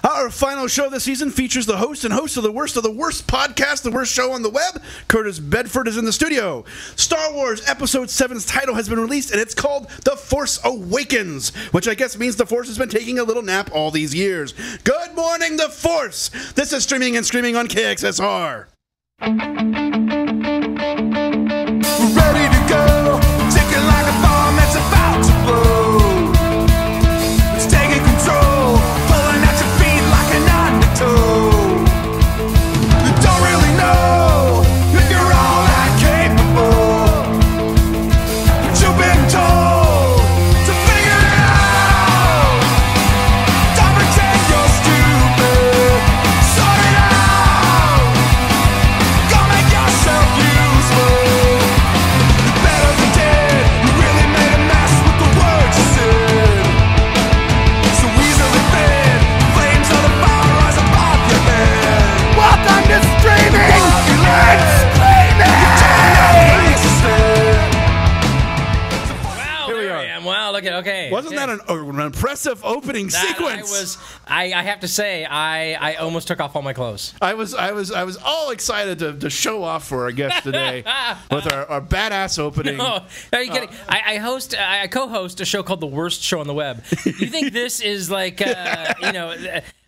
Our final show this season features the host of the worst podcast, the worst show on the web. Curtis Bedford is in the studio. Star Wars Episode 7's title has been released, and it's called The Force Awakens, which I guess means the Force has been taking a little nap all these years. Good morning, the Force! This is Streaming and Screaming on KXSR. Ready to go, ticking like a bomb that's about to blow. It's taking control, pulling at your feet like an undertow. You don't really know if you're all that capable, but you've been told to figure it out. Don't pretend you're stupid, sort it out. Go make yourself useful. Better than dead, you really made a mess with the words you said. So easily fed, flames of the fire rise above your head. Welcome to Streaming and Wow, Here we there are. I am. Wow, look at okay. Wasn't that an impressive opening sequence? I have to say, I almost took off all my clothes. I was all excited to show off for our guest today with our badass opening. Oh, are you kidding? I co-host a show called The Worst Show on the Web. You think this is like,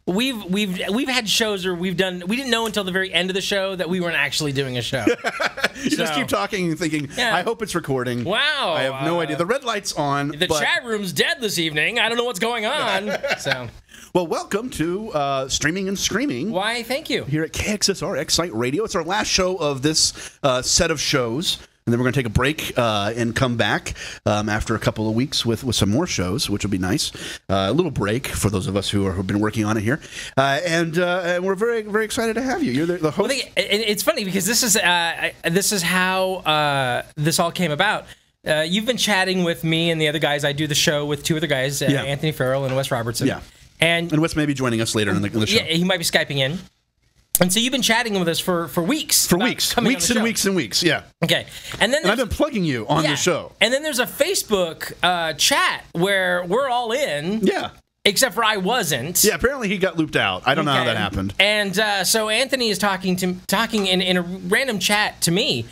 we've had shows where we didn't know until the very end of the show that we weren't actually doing a show. You just keep talking and thinking, Yeah. I hope it's recording. Wow. I have no idea. The red light's on. The but, chat room's dead this evening. I don't know what's going on. So, well, welcome to Streaming and Screaming. why, thank you. Here at KXSR Excite Radio. It's our last show of this set of shows. And then we're going to take a break and come back after a couple of weeks with some more shows, which will be nice. A little break for those of us who have been working on it here. And we're very, very excited to have you. You're the host. Well, it's funny because this is how this all came about. You've been chatting with me and the other guys. I do the show with two other guys, Yeah. Anthony Farrell and Wes Robertson. Yeah. And Wes may be joining us later in the show. yeah, he might be Skyping in. And so you've been chatting with us for weeks. For about weeks. coming on Weeks the and show. weeks and weeks, yeah. Okay. And then And I've been plugging you on the show. And then there's a Facebook chat where we're all in. Yeah. Except for I wasn't. Yeah, apparently he got looped out. I don't know how Okay. that happened. And so Anthony is talking in a random chat to me.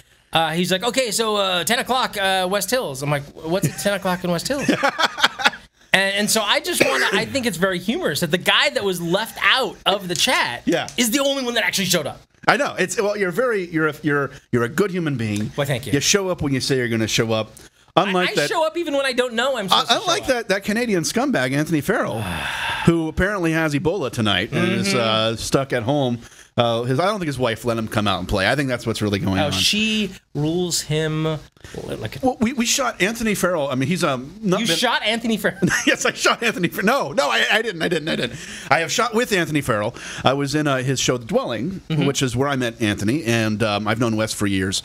He's like, okay, so 10 o'clock, West Hills. I'm like, what's at 10 o'clock in West Hills? And so I just want to, I think it's very humorous that the guy that was left out of the chat is the only one that actually showed up. I know. You're a good human being. Well, thank you. You show up when you say you're going to show up. Unlike I show up even when I don't know I'm supposed to show unlike up. that Canadian scumbag Anthony Farrell, who apparently has Ebola tonight and is stuck at home. I don't think his wife let him come out and play. I think that's what's really going on. She rules him like a... Well, we shot Anthony Farrell. I mean, he's You shot Anthony Farrell? Yes, I shot Anthony Farrell. No, I didn't. I have shot with Anthony Farrell. I was in his show The Dwelling, which is where I met Anthony, and I've known Wes for years.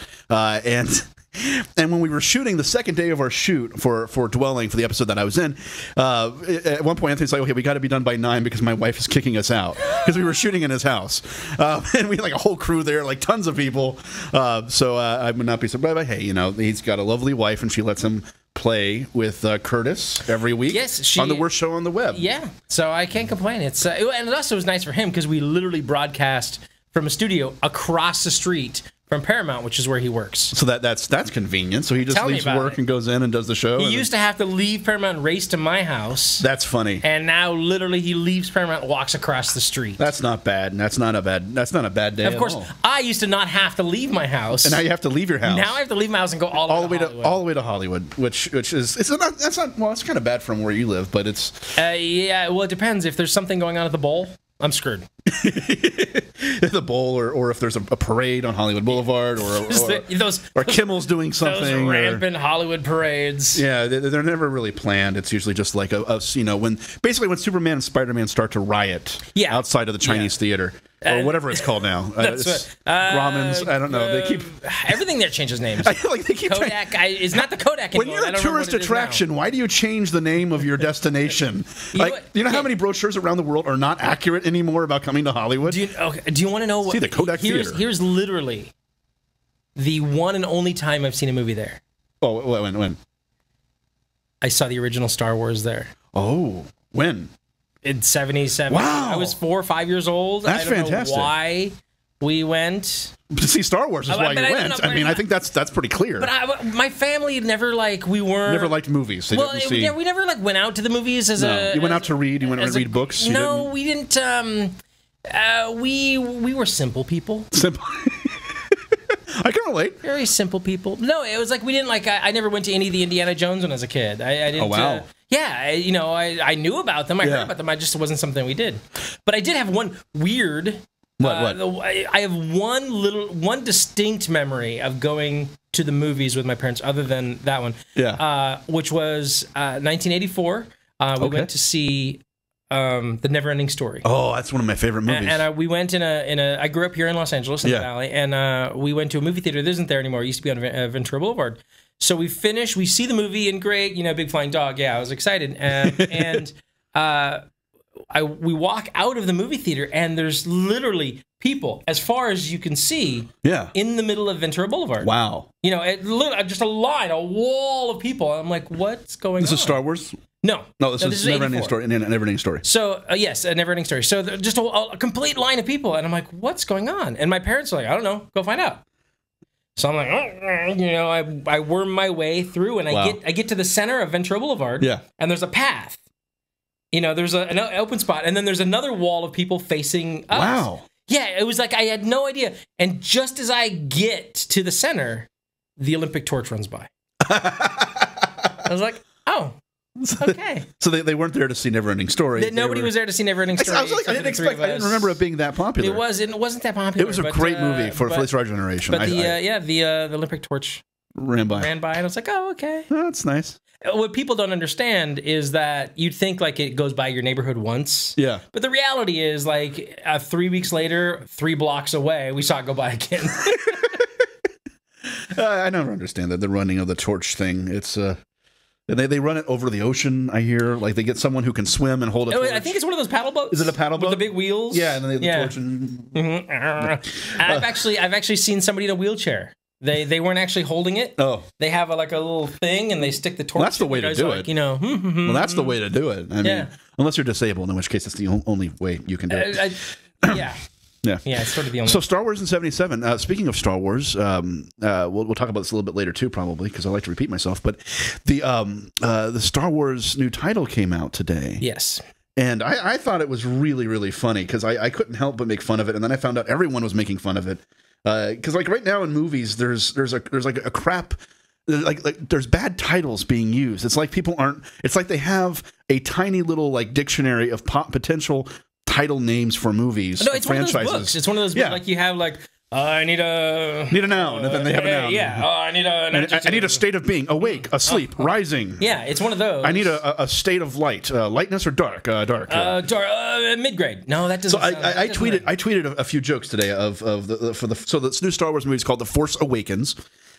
And when we were shooting the second day of our shoot for Dwelling, for the episode that I was in, at one point Anthony's like, okay, we got to be done by 9 because my wife is kicking us out, because we were shooting in his house. And we had like a whole crew there, like tons of people. So I would not be surprised. But hey, he's got a lovely wife and she lets him play with Curtis every week. Yes, on the worst show on the web. Yeah, so I can't complain. It's and it also was nice for him because we literally broadcast from a studio across the street from Paramount, which is where he works. So that's convenient. So he just Tell me leaves about work it. and goes in and does the show. He used to have to leave Paramount and race to my house. That's funny. And now literally he leaves Paramount and walks across the street. That's not bad. That's not a bad day. Of course, at all. I used to not have to leave my house. And now you have to leave your house. Now I have to leave my house and go all the way to Hollywood, which is it's kind of bad from where you live, but it's yeah. Well, it depends. If there's something going on at the bowl, I'm screwed. the bowl, or if there's a parade on Hollywood Boulevard, or Kimmel's doing something, those rampant Hollywood parades. Yeah, they're never really planned. It's usually just like when Superman and Spider-Man start to riot outside of the Chinese theater. Or whatever it's called now. Brahmins. I don't know. They keep everything there changes names. I feel like they keep Kodak. It's not the Kodak anymore. When you're a tourist attraction, why do you change the name of your destination? You know how many brochures around the world are not accurate anymore about coming to Hollywood? Do you want to know what? See the Kodak Theater. Here's literally the one and only time I've seen a movie there. Oh, when? I saw the original Star Wars there. Oh, when? in 77. Wow. I was 4 or 5 years old. That's I don't fantastic. know why we went. To see Star Wars is why you went. I mean, I think that's pretty clear. But my family never we weren't. Never liked movies. They didn't see. Yeah, we never went out to the movies as a. You went out to read. You went to read books. No, we didn't. We were simple people. Simple. I can relate. Very simple people. No, it was like we didn't I never went to any of the Indiana Jones when I was a kid. I didn't. Oh wow. I knew about them. I heard about them. I just wasn't something we did. But I did have one weird. What? I have one distinct memory of going to the movies with my parents, other than that one. Yeah. Which was 1984. We went to see The Never-Ending Story. Oh, that's one of my favorite movies. And we went in a. I grew up here in Los Angeles in the Valley, and we went to a movie theater that isn't there anymore. It used to be on Ventura Boulevard. So we finish. We see the movie, and great, big flying dog. Yeah, I was excited, and we walk out of the movie theater, and there's literally people as far as you can see in the middle of Ventura Boulevard. Wow. Just a line, a wall of people. I'm like, what's going on? This is Star Wars? No. This is Never-Ending Story. Never-Ending Story. So, yes, a Never-Ending Story. So just a complete line of people, and I'm like, what's going on? And my parents are like, I don't know, go find out. So I'm like, I worm my way through, and I get to the center of Ventura Boulevard, and there's a path. There's an open spot, and then there's another wall of people facing us. Wow. Yeah, it was like I had no idea. And just as I get to the center, the Olympic torch runs by. I was like, oh, okay. So they weren't there to see Never-Ending Story. Nobody was there to see Never-Ending Story. I was like, I didn't remember it being that popular. It wasn't that popular. It was a great movie for at least our generation. But the Olympic torch ran by, and I was like, oh, okay. Oh, that's nice. What people don't understand is that you'd think it goes by your neighborhood once. Yeah. But the reality is 3 weeks later, 3 blocks away, we saw it go by again. I never understand the running of the torch thing. It's they run it over the ocean. I hear they get someone who can swim and hold a torch. I think it's one of those paddle boats. Is it a paddle boat with the big wheels? Yeah, and then they have the torch. I've actually seen somebody in a wheelchair. They weren't actually holding it. Oh. They have a little thing, and they stick the torch. Well, that's the way to do it. Well, that's the way to do it. I mean, unless you're disabled, in which case it's the only way you can do it. Yeah. Yeah, it's sort of the only. So Star Wars in '77. Speaking of Star Wars, we'll talk about this a little bit later too, probably because I like to repeat myself. But the Star Wars new title came out today. Yes. And I thought it was really, really funny because I couldn't help but make fun of it, and then I found out everyone was making fun of it. Because right now in movies, there's a crap. There's bad titles being used. It's like people aren't. It's like they have a tiny little dictionary of potential title names for movies. No, it's franchises. One of those books. It's one of those books you have I need a noun, and then they have a noun. Yeah. I need a. I need a state of being: awake, asleep, rising. Yeah, it's one of those. I need a state of light, lightness or dark, dark. Mid-grade. No, that doesn't. So I tweeted a few jokes today so this new Star Wars movie is called The Force Awakens,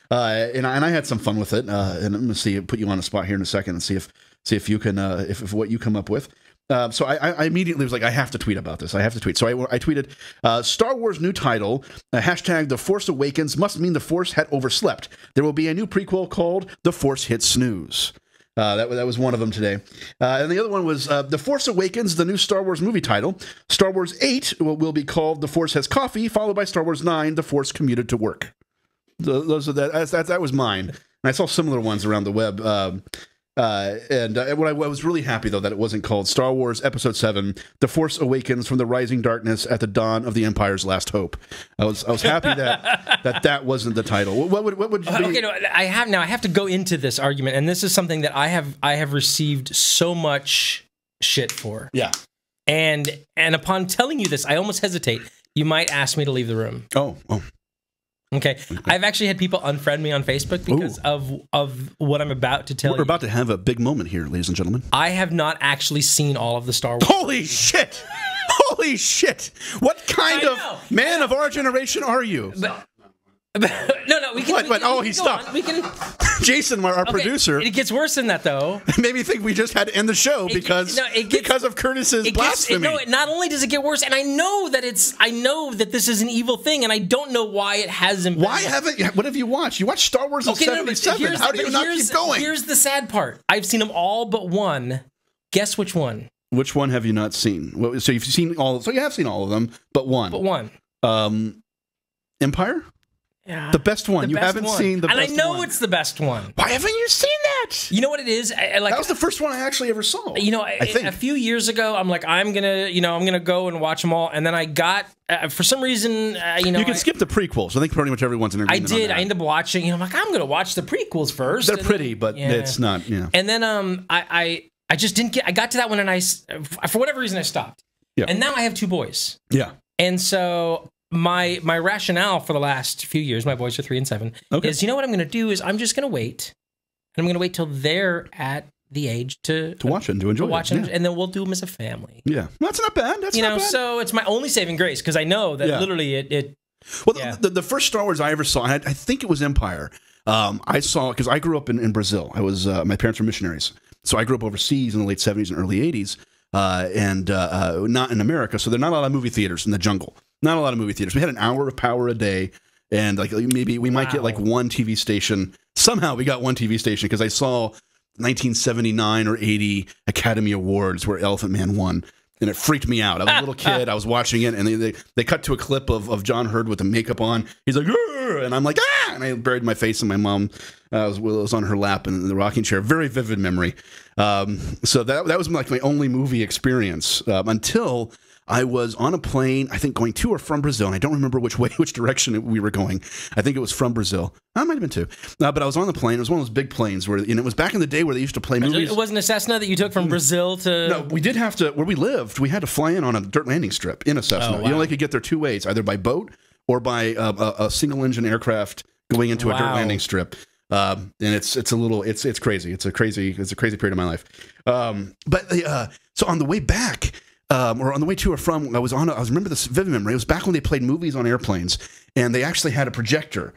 and I had some fun with it. And I'm gonna put you on the spot here in a second and see if you can if what you come up with. So I immediately was like, I have to tweet about this. I have to tweet. So I tweeted, Star Wars new title, hashtag The Force Awakens must mean the Force had overslept. There will be a new prequel called The Force Hit Snooze. That was one of them today. And the other one was The Force Awakens, the new Star Wars movie title. Star Wars 8 will be called The Force Has Coffee, followed by Star Wars 9, The Force Commuted to Work. That was mine. And I saw similar ones around the web. I was really happy though that it wasn't called Star Wars Episode 7: The Force Awakens from the Rising Darkness at the Dawn of the Empire's Last Hope. I was happy that wasn't the title. What would you be? Okay, no, I have to go into this argument, and this is something that I have received so much shit for. Yeah. And upon telling you this, I almost hesitate. You might ask me to leave the room. Oh. Okay. I've actually had people unfriend me on Facebook because of what I'm about to tell you. We're about to have a big moment here, ladies and gentlemen. I have not actually seen all of the Star Wars. Holy shit! Holy shit! What kind of man of our generation are you? No, we can. Oh, he stopped. We can. Jason, our producer. It gets worse than that, though. Made me think we just had to end the show because of Curtis's blasphemy. Not only does it get worse, and I know that this is an evil thing, and I don't know why it hasn't. What have you watched? You watched Star Wars in '77. How do you not keep going? Here's the sad part. I've seen them all but one. Guess which one? Which one have you not seen? So you've seen all. So you have seen all of them, but one. But one. Empire. Yeah, the best one. You best haven't one. seen the and best one. I know it's the best one. Why haven't you seen that? You know what it is? That was the first one I actually ever saw. You know, I think a few years ago, I'm like, I'm gonna go and watch them all, and then I got for some reason, you can skip the prequels. I think pretty much everyone's in agreement. I did. I ended up watching. I'm like, I'm gonna watch the prequels first. They're pretty, but it's not. Yeah. And then I just didn't get. I got to that one, and I for whatever reason I stopped. Yeah. And now I have 2 boys. Yeah. And so my rationale for the last few years, my boys are 3 and 7, is, you know what I'm going to do is I'm just going to wait. And I'm going to wait till they're at the age to watch it and to enjoy it. Yeah. And then we'll do them as a family. Yeah. That's not bad. That's not bad. So it's my only saving grace because I know that literally it well, the first Star Wars I ever saw, I think it was Empire. I saw, because I grew up in Brazil. I was, my parents were missionaries. So I grew up overseas in the late 70s and early 80s. And not in America, so there are not a lot of movie theaters in the jungle. Not a lot of movie theaters. We had an hour of power a day, and like maybe we might get like one TV station. Somehow we got one TV station because I saw 1979 or 80 Academy Awards where Elephant Man won, and it freaked me out. I was a little kid. I was watching it, and they cut to a clip of John Hurd with the makeup on. He's like, "Arr!" And I'm like, ah! And I buried my face in my mom. Was on her lap in the rocking chair. Very vivid memory. So that was like my only movie experience until I was on a plane, I think going to or from Brazil, and I don't remember which direction we were going. I think it was from Brazil. I might have been too. But I was on the plane. It was one of those big planes where, it was back in the day where they used to play movies. It wasn't a Cessna that you took from Brazil to... No, we did have to, where we lived, we had to fly in on a dirt landing strip in a Cessna. You only could get there 2 ways, either by boat or by a single-engine aircraft going into a dirt landing strip. And it's crazy. It's a crazy period of my life. So on the way back, or on the way to or from, I remember this vivid memory. It was back when they played movies on airplanes, and they actually had a projector,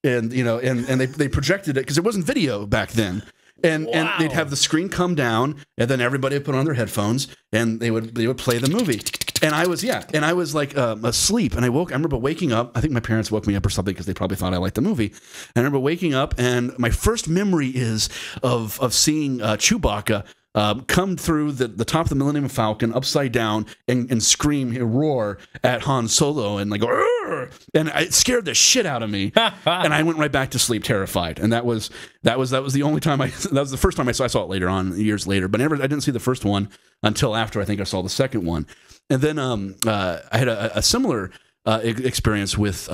and they projected it because it wasn't video back then. And they'd have the screen come down, and then everybody would put on their headphones, and they would play the movie. And I was like asleep, and I remember waking up. I think my parents woke me up or something because they probably thought I liked the movie. And I remember waking up, and my first memory is of seeing Chewbacca come through the top of the Millennium Falcon upside down and scream, roar at Han Solo and like go, "Arr!" And it scared the shit out of me. And I went right back to sleep terrified. And that was the only time that was the first time I saw it later on, years later. But I didn't see the first one until after I think I saw the second one. And then I had a similar experience with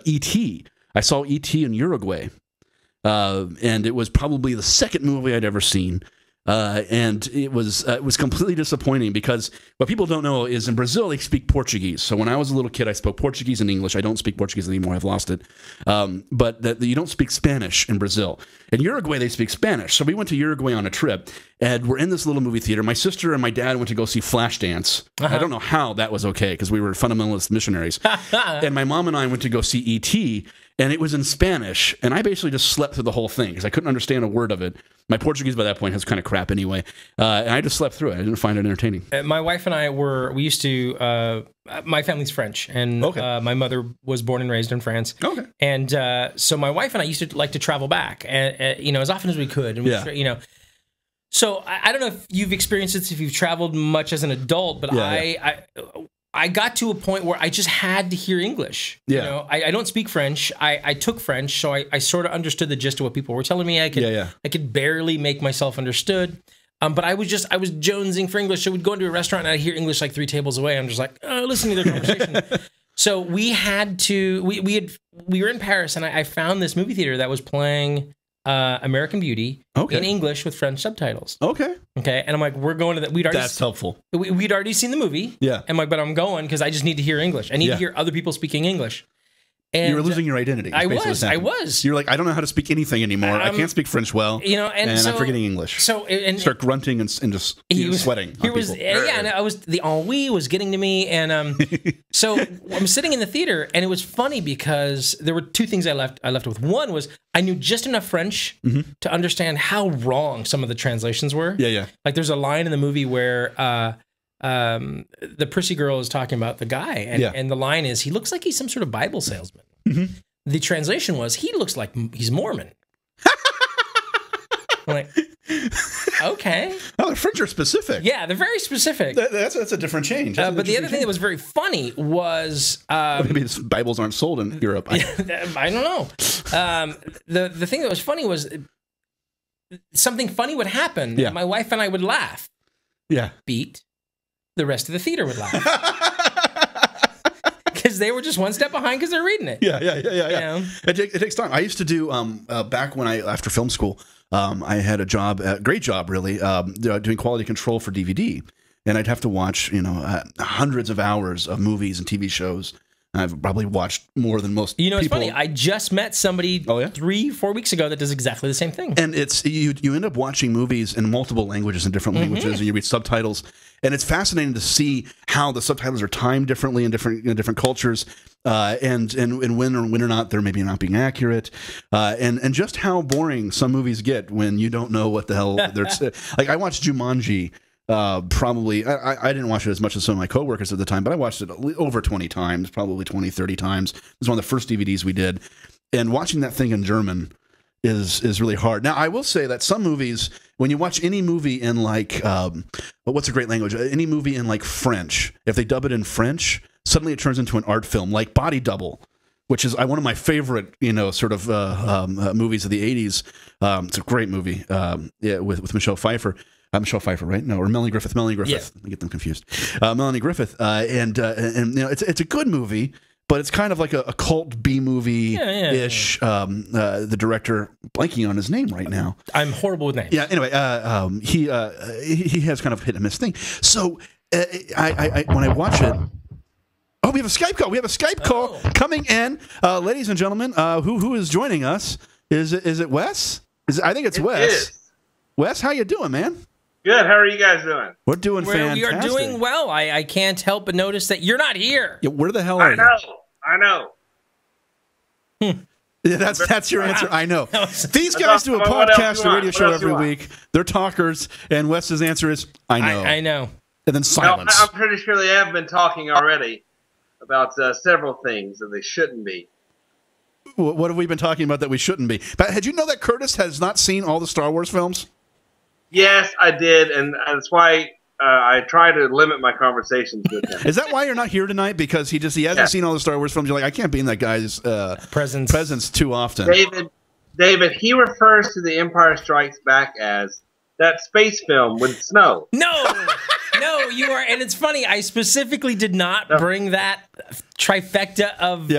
E.T. I saw E.T. in Uruguay. And it was probably the second movie I'd ever seen. And it was completely disappointing because what people don't know is in Brazil they speak Portuguese. So when I was a little kid, I spoke Portuguese and English. I don't speak Portuguese anymore. I've lost it. But you don't speak Spanish in Brazil. In Uruguay, they speak Spanish. So we went to Uruguay on a trip, and we're in this little movie theater. My sister and my dad went to go see Flashdance. I don't know how that was okay because we were fundamentalist missionaries. And my mom and I went to go see E.T., and it was in Spanish, and I basically just slept through the whole thing because I couldn't understand a word of it. My Portuguese by that point was kind of crap anyway, and I just slept through it. I didn't find it entertaining. My wife and I we used to, my family's French, and my mother was born and raised in France. Okay. And so my wife and I used to like to travel back, and as often as we could. And so I don't know if you've experienced this, if you've traveled much as an adult, but I got to a point where I just had to hear English. Yeah. I don't speak French. I took French, so I sort of understood the gist of what people were telling me. I could barely make myself understood. But I was jonesing for English. So we'd go into a restaurant and I'd hear English like 3 tables away. I'm just like, listening to their conversation. So we were in Paris, and I found this movie theater that was playing American Beauty in English with French subtitles. Okay. And I'm like, we're going to that. That's helpful. We'd already seen the movie. Yeah. I'm like, but I'm going because I just need to hear English. I need to hear other people speaking English. And you were losing your identity. I was. You're like, I don't know how to speak anything anymore. I can't speak French well. And so, I'm forgetting English. So start grunting and just sweating. And I was the ennui was getting to me, and so I'm sitting in the theater, and it was funny because there were 2 things I left with. One was I knew just enough French to understand how wrong some of the translations were. Yeah. Like there's a line in the movie where the prissy girl is talking about the guy, and the line is, he looks like he's some sort of Bible salesman. The translation was, he looks like he's Mormon. like, okay. Oh, the French are specific. Yeah, they're very specific. That's a different change. But the other thing that was very funny was maybe Bibles aren't sold in Europe. I don't know. The thing that was funny was something funny would happen. Yeah. My wife and I would laugh. Yeah. Beat. The rest of the theater would laugh. Because they were just one step behind because they're reading it. Yeah. You know? It takes time. I used to do back when after film school, I had a job, great job really, doing quality control for DVD, and I'd have to watch hundreds of hours of movies and TV shows. I've probably watched more than most. You know, it's people. funny. I just met somebody 3-4 weeks ago that does exactly the same thing. And it's you end up watching movies in multiple languages and different languages, and you read subtitles, and it's fascinating to see how the subtitles are timed differently in different cultures, and when or not they're maybe not being accurate, and just how boring some movies get when you don't know what the hell they're like. I watched Jumanji. Probably, I didn't watch it as much as some of my coworkers at the time, but I watched it over 20 times, probably 20, 30 times. It was one of the first DVDs we did. And watching that thing in German is really hard. Now, I will say that some movies, when you watch any movie in like, what's a great language? Any movie in like French, if they dub it in French, suddenly it turns into an art film, like Body Double, which is one of my favorite, sort of movies of the 80s. It's a great movie with Michelle Pfeiffer. Michelle Pfeiffer, right? No, or Melanie Griffith. Melanie Griffith. Yeah. I get them confused. Melanie Griffith, and it's a good movie, but it's kind of like a cult B movie ish. The director, blanking on his name right now. I'm horrible with names. Yeah. Anyway, he has kind of hit and miss thing. So I when I watch it. Oh, we have a Skype call. We have a Skype call coming in, ladies and gentlemen. Who is joining us? Is it Wes? I think it's Wes. Is. Wes, how you doing, man? Good. How are you guys doing? We're doing fantastic. We are doing well. I can't help but notice that you're not here. Yeah, where the hell are you? I know. Yeah, that's your answer. I know. These guys do a podcast, a radio show every week. They're talkers, and Wes's answer is, I know. I know. And then silence. No, I'm pretty sure they have been talking already about several things that they shouldn't be. What have we been talking about that we shouldn't be? But had you know that Curtis has not seen all the Star Wars films? Yes, I did, and that's why I try to limit my conversations with him. Is that why you're not here tonight? Because he hasn't seen all the Star Wars films. You're like, I can't be in that guy's presence too often. David, he refers to The Empire Strikes Back as that space film with snow. No, you are, and it's funny. I specifically did not bring that trifecta of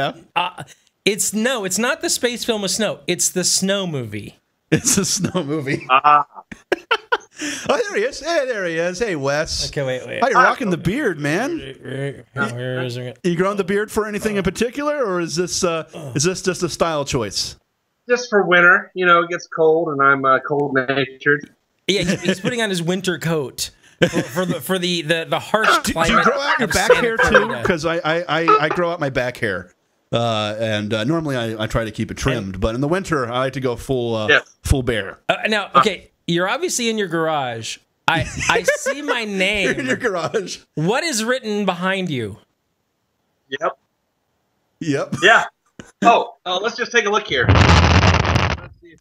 it's not the space film with snow. It's the snow movie. It's a snow movie. Oh, there he is. Hey, there he is. Hey, Wes. Okay, wait. Oh, you're rocking the beard, man. Where is it? You growing the beard for anything in particular, or is this just a style choice? Just for winter. It gets cold, and I'm cold-natured. Yeah, he's putting on his winter coat for the harsh climate. Do you grow out your back hair too? Because I grow out my back hair. And normally I try to keep it trimmed, but in the winter I like to go full bear. Now, okay, you're obviously in your garage. I see my name. You're in your garage. What is written behind you? Yep. Yeah. Oh, let's just take a look here. Let's see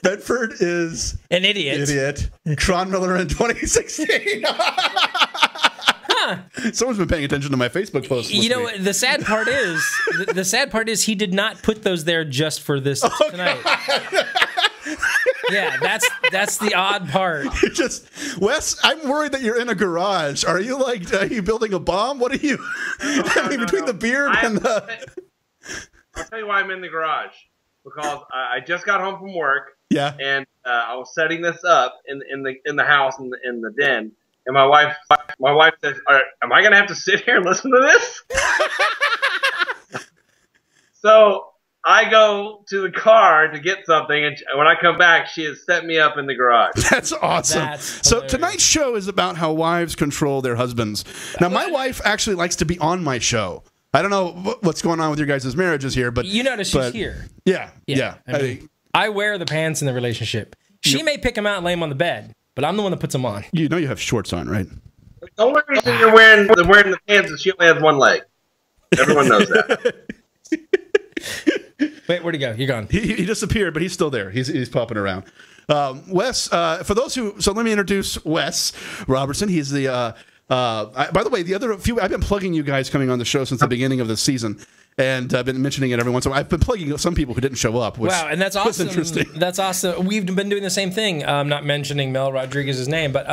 Bedford is an idiot. Tron Miller in 2016. Someone's been paying attention to my Facebook post. The sad part is he did not put those there just for this tonight. Yeah, that's the odd part. Wes, I'm worried that you're in a garage. Are you are you building a bomb? What are you? Between the beard and the. I'll tell you why I'm in the garage. Because I just got home from work. Yeah. And I was setting this up in the house in the den. And my wife says, "Am I gonna have to sit here and listen to this?" So I go to the car to get something, and when I come back, she has set me up in the garage. That's awesome. So tonight's show is about how wives control their husbands. Now, my wife actually likes to be on my show. I don't know what's going on with your guys' marriages here, but you notice she's here. Yeah. I wear the pants in the relationship. She may pick them out and lay them on the bed, but I'm the one that puts them on. You know you have shorts on, right? The only reason you're wearing the pants is she only has one leg. Everyone knows that. Wait, where'd he go? You're gone. He disappeared, but he's still there. He's popping around. Wes, for those who, so let me introduce Wes Robertson. He's the, by the way, the other few, I've been plugging you guys coming on the show since the beginning of the season. And I've been mentioning it every once in a while. I've been plugging some people who didn't show up, which wow, and that's awesome. was interesting. That's awesome. We've been doing the same thing. Not mentioning Mel Rodriguez's name, but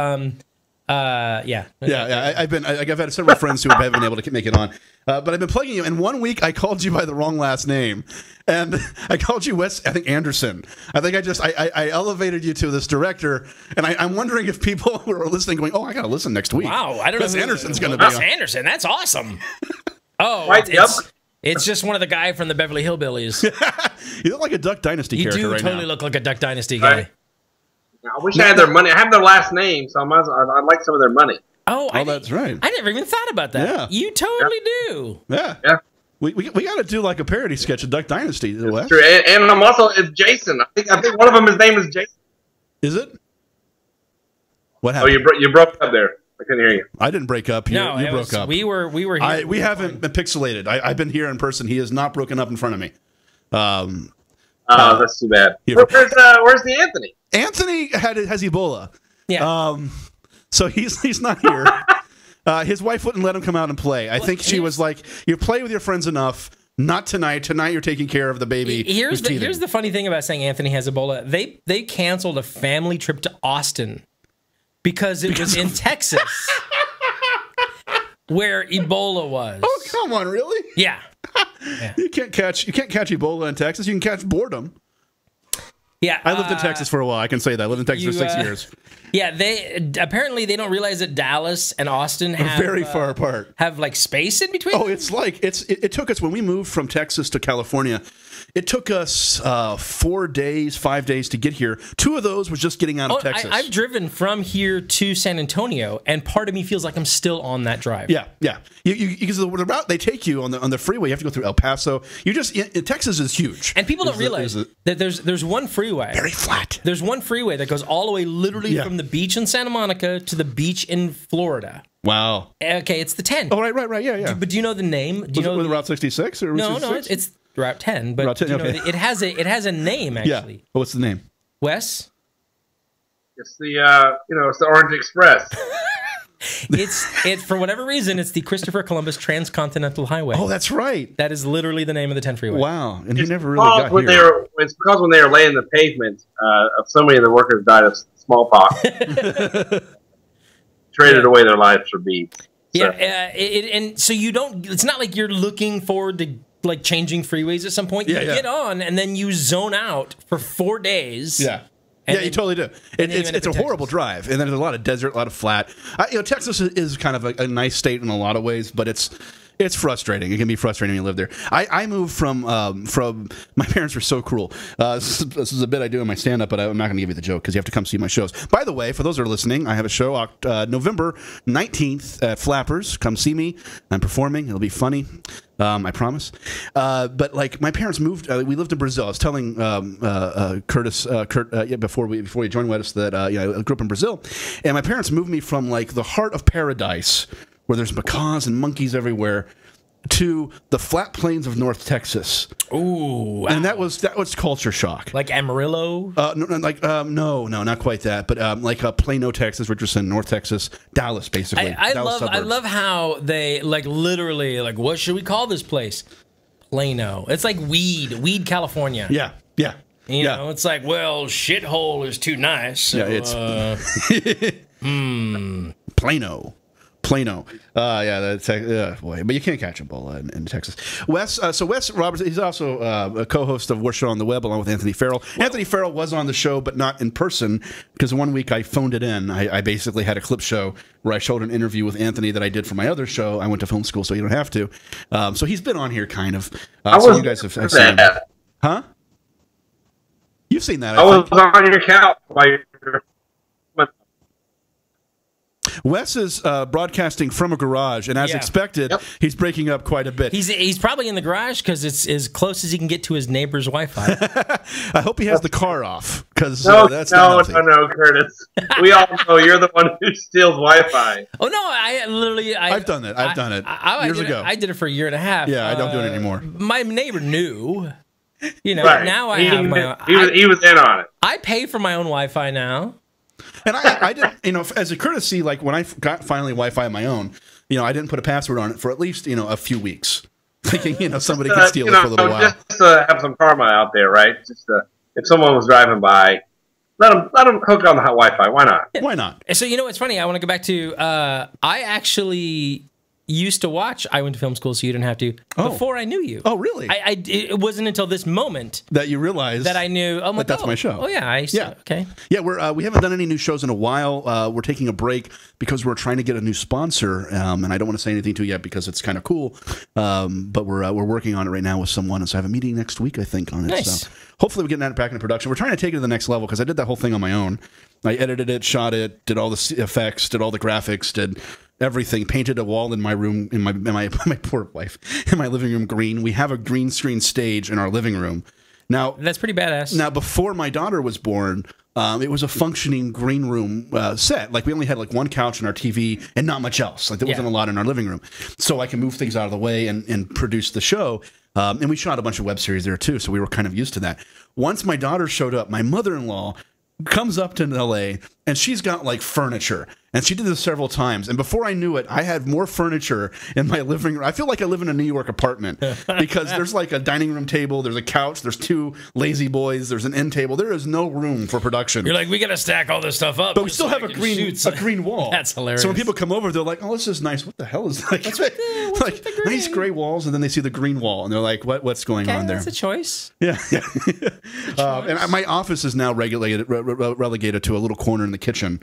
yeah. I've had several friends who haven't been able to make it on, but I've been plugging you. And 1 week I called you by the wrong last name, and I called you Wes. I think Anderson. I think I elevated you to this director, and I'm wondering if people who are listening going, oh, I got to listen next week. Wow, I don't know. Wes Anderson's going to be Wes on. Anderson. That's awesome. Oh, Right, it's just one of the guy from the Beverly Hillbillies. You look like a Duck Dynasty You character do right totally now. look like a Duck Dynasty guy. Right. I wish I had their money. I have their last name, so I'd like some of their money. Oh, That's right. I never even thought about that. Yeah. You totally do. Yeah. Yeah. We got to do like a parody sketch of Duck Dynasty. Wes. True. And I'm also, it's Jason. I think one of them, his name is Jason. Is it? What Oh, happened? you broke up there. I couldn't hear you. I didn't break up. You It broke was, up. We were here. We haven't been pixelated. I've been here in person. He has not broken up in front of me. That's too bad. Yeah. Where's the Anthony? Anthony has Ebola. Yeah. So he's not here. His wife wouldn't let him come out and play. I think she was like, "You play with your friends enough. Not tonight. Tonight you're taking care of the baby." Here's the funny thing about saying Anthony has Ebola. They canceled a family trip to Austin because it was in Texas where Ebola was. Oh, come on, really? Yeah. You can't catch Ebola in Texas. You can catch boredom. Yeah. I lived in Texas for a while. I can say that. I lived in Texas for 6 years. Yeah, they apparently they don't realize that Dallas and Austin have Very far apart. Have like space in between. Oh, it's like it took us when we moved from Texas to California. It took us 4 days, 5 days to get here. 2 of those was just getting out of Texas. I've driven from here to San Antonio, and part of me feels like I'm still on that drive. Yeah. Because the route they take you on the freeway, you have to go through El Paso. Texas is huge, and people don't realize that there's one freeway very flat. There's one freeway that goes all the way, literally from the beach in Santa Monica to the beach in Florida. Wow. Okay, it's the 10. Oh, right. Yeah. But do you know the name? Do you know the Route 66 or No, 66? it's Route 10. But Route 10, do you know okay. it has a name actually. Yeah. What's the name? Wes. It's the it's the Orange Express. It's for whatever reason it's the Christopher Columbus Transcontinental Highway. Oh, that's right. That is literally the name of the 10 freeway. Wow. And he never really because got when here. It's because when they were laying the pavement, so many of the workers died of smallpox. Traded away their lives for beads. So. Yeah, and so you don't. It's not like you're looking forward to like changing freeways at some point. You get on and then you zone out for 4 days. Yeah. And you totally do. It's a horrible drive, and then there's a lot of desert, a lot of flat. Texas is kind of a nice state in a lot of ways, but it's frustrating. It can be frustrating when you live there. I moved from my parents were so cruel. This is a bit I do in my stand-up, but I'm not going to give you the joke because you have to come see my shows. By the way, for those who are listening, I have a show November 19th at Flappers. Come see me. I'm performing. It'll be funny. I promise. But like my parents moved. We lived in Brazil. I was telling Kurt before he joined with us that I grew up in Brazil, and my parents moved me from like the heart of paradise, where there's macaws and monkeys everywhere, to the flat plains of North Texas. Ooh, wow. And that was culture shock. Like Amarillo? No, not quite that, but like Plano, Texas, Richardson, North Texas, Dallas, basically. I Dallas love how they like literally like what should we call this place? Plano. It's like Weed, California. Yeah. You know, it's like, well, shithole is too nice. So, Plano. That's boy, but you can't catch Ebola in Texas. Wes Roberts, he's also a co-host of War Show on the Web along with Anthony Farrell. Anthony Farrell was on the show, but not in person because 1 week I phoned it in. I basically had a clip show where I showed an interview with Anthony that I did for my other show. I went to film school, so you don't have to. So he's been on here, kind of. So you guys have seen him. Huh? You've seen that. I was on your couch while you're. Wes is broadcasting from a garage, and as Yeah. expected, he's breaking up quite a bit. He's probably in the garage because it's as close as he can get to his neighbor's Wi-Fi. I hope he has the car off, because No, that's not healthy. no, Curtis. We all know you're the one who steals Wi-Fi. Oh no, I've done it. I've done it years ago. I did it for a year and a half. Yeah, I don't do it anymore. My neighbor knew. You know, Right. now I have my own. He was in on it. I pay for my own Wi-Fi now. And I did, you know, as a courtesy, like when I got finally Wi-Fi of my own, you know, I didn't put a password on it for at least, you know, a few weeks, thinking, you know, somebody could steal it for a little while. Just to have some karma out there, right? Just if someone was driving by, let them hook on the hot Wi-Fi. Why not? Why not? So you know what's funny? I want to go back to. I actually used to watch I Went to Film School, so you didn't have to. Before I knew you. Oh, really? It wasn't until this moment That you realize that I knew. Oh my, that's my show. Oh yeah, I see. Yeah. Okay. Yeah, we haven't done any new shows in a while. We're taking a break because we're trying to get a new sponsor, and I don't want to say anything to you yet because it's kind of cool. But we're working on it right now with someone, and so I have a meeting next week, I think, on it. Nice. So hopefully we get that back into production. We're trying to take it to the next level because I did that whole thing on my own. I edited it, shot it, did all the effects, did all the graphics, did everything, painted a wall in my room, in my my poor wife, in my living room green. We have a green screen stage in our living room. Now That's pretty badass. Now, before my daughter was born, it was a functioning green room set. Like we only had like one couch and our TV and not much else. Like there wasn't a lot in our living room, so I can move things out of the way and produce the show. And we shot a bunch of web series there too, so we were kind of used to that. Once my daughter showed up, my mother-in-law comes up to LA and she's got like furniture, and she did this several times, and before I knew it, I had more furniture in my living room. I feel like I live in a New York apartment because there's like a dining room table, there's a couch, there's two lazy boys, there's an end table. There is no room for production. You're like, we gotta stack all this stuff up, But we still have a green wall. That's hilarious. So when people come over, they're like, "Oh, this is nice. What the hell is that?" What's with the green? Nice gray walls, and then they see the green wall, and they're like, "What's going on there?" That's a choice. Yeah, and my office is now relegated to a little corner in the kitchen,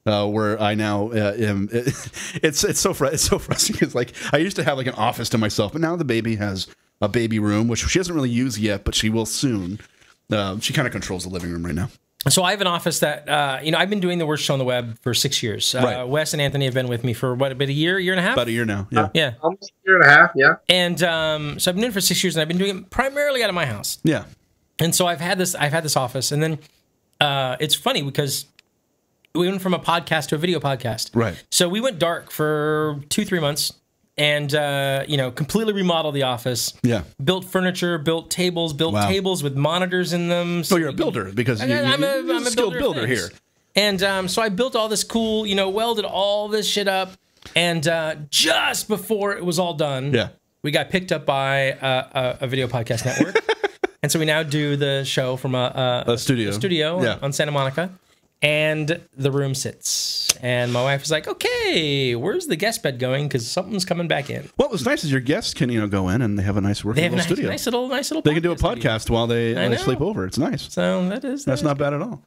where I now am. It's so frustrating. It's like I used to have like an office to myself, but now the baby has a baby room, which she hasn't really used yet, but she will soon. She kind of controls the living room right now. So I have an office that, you know, I've been doing the worst show on the web for 6 years. Right. Wes and Anthony have been with me for what, about a year and a half? About a year now. Yeah. Yeah. Almost a year and a half, yeah. And so I've been doing it for 6 years, and I've been doing it primarily out of my house. Yeah. And so I've had this office, and then it's funny because we went from a podcast to a video podcast. Right. So we went dark for 2-3 months, and you know, completely remodeled the office. Yeah. Built furniture, built tables with monitors in them. So you're a builder because I'm a skilled builder of here. things. And so I built all this cool, you know, welded all this shit up, and just before it was all done, we got picked up by a video podcast network. And so we now do the show from a studio on Santa Monica. And the room sits. And my wife was like, "Okay, where's the guest bed going? Because something's coming back in." Well, what's nice is your guests can, you know, go in and they have a nice working little studio. Nice little. They can do a podcast while they sleep over. It's nice. So that's not bad at all.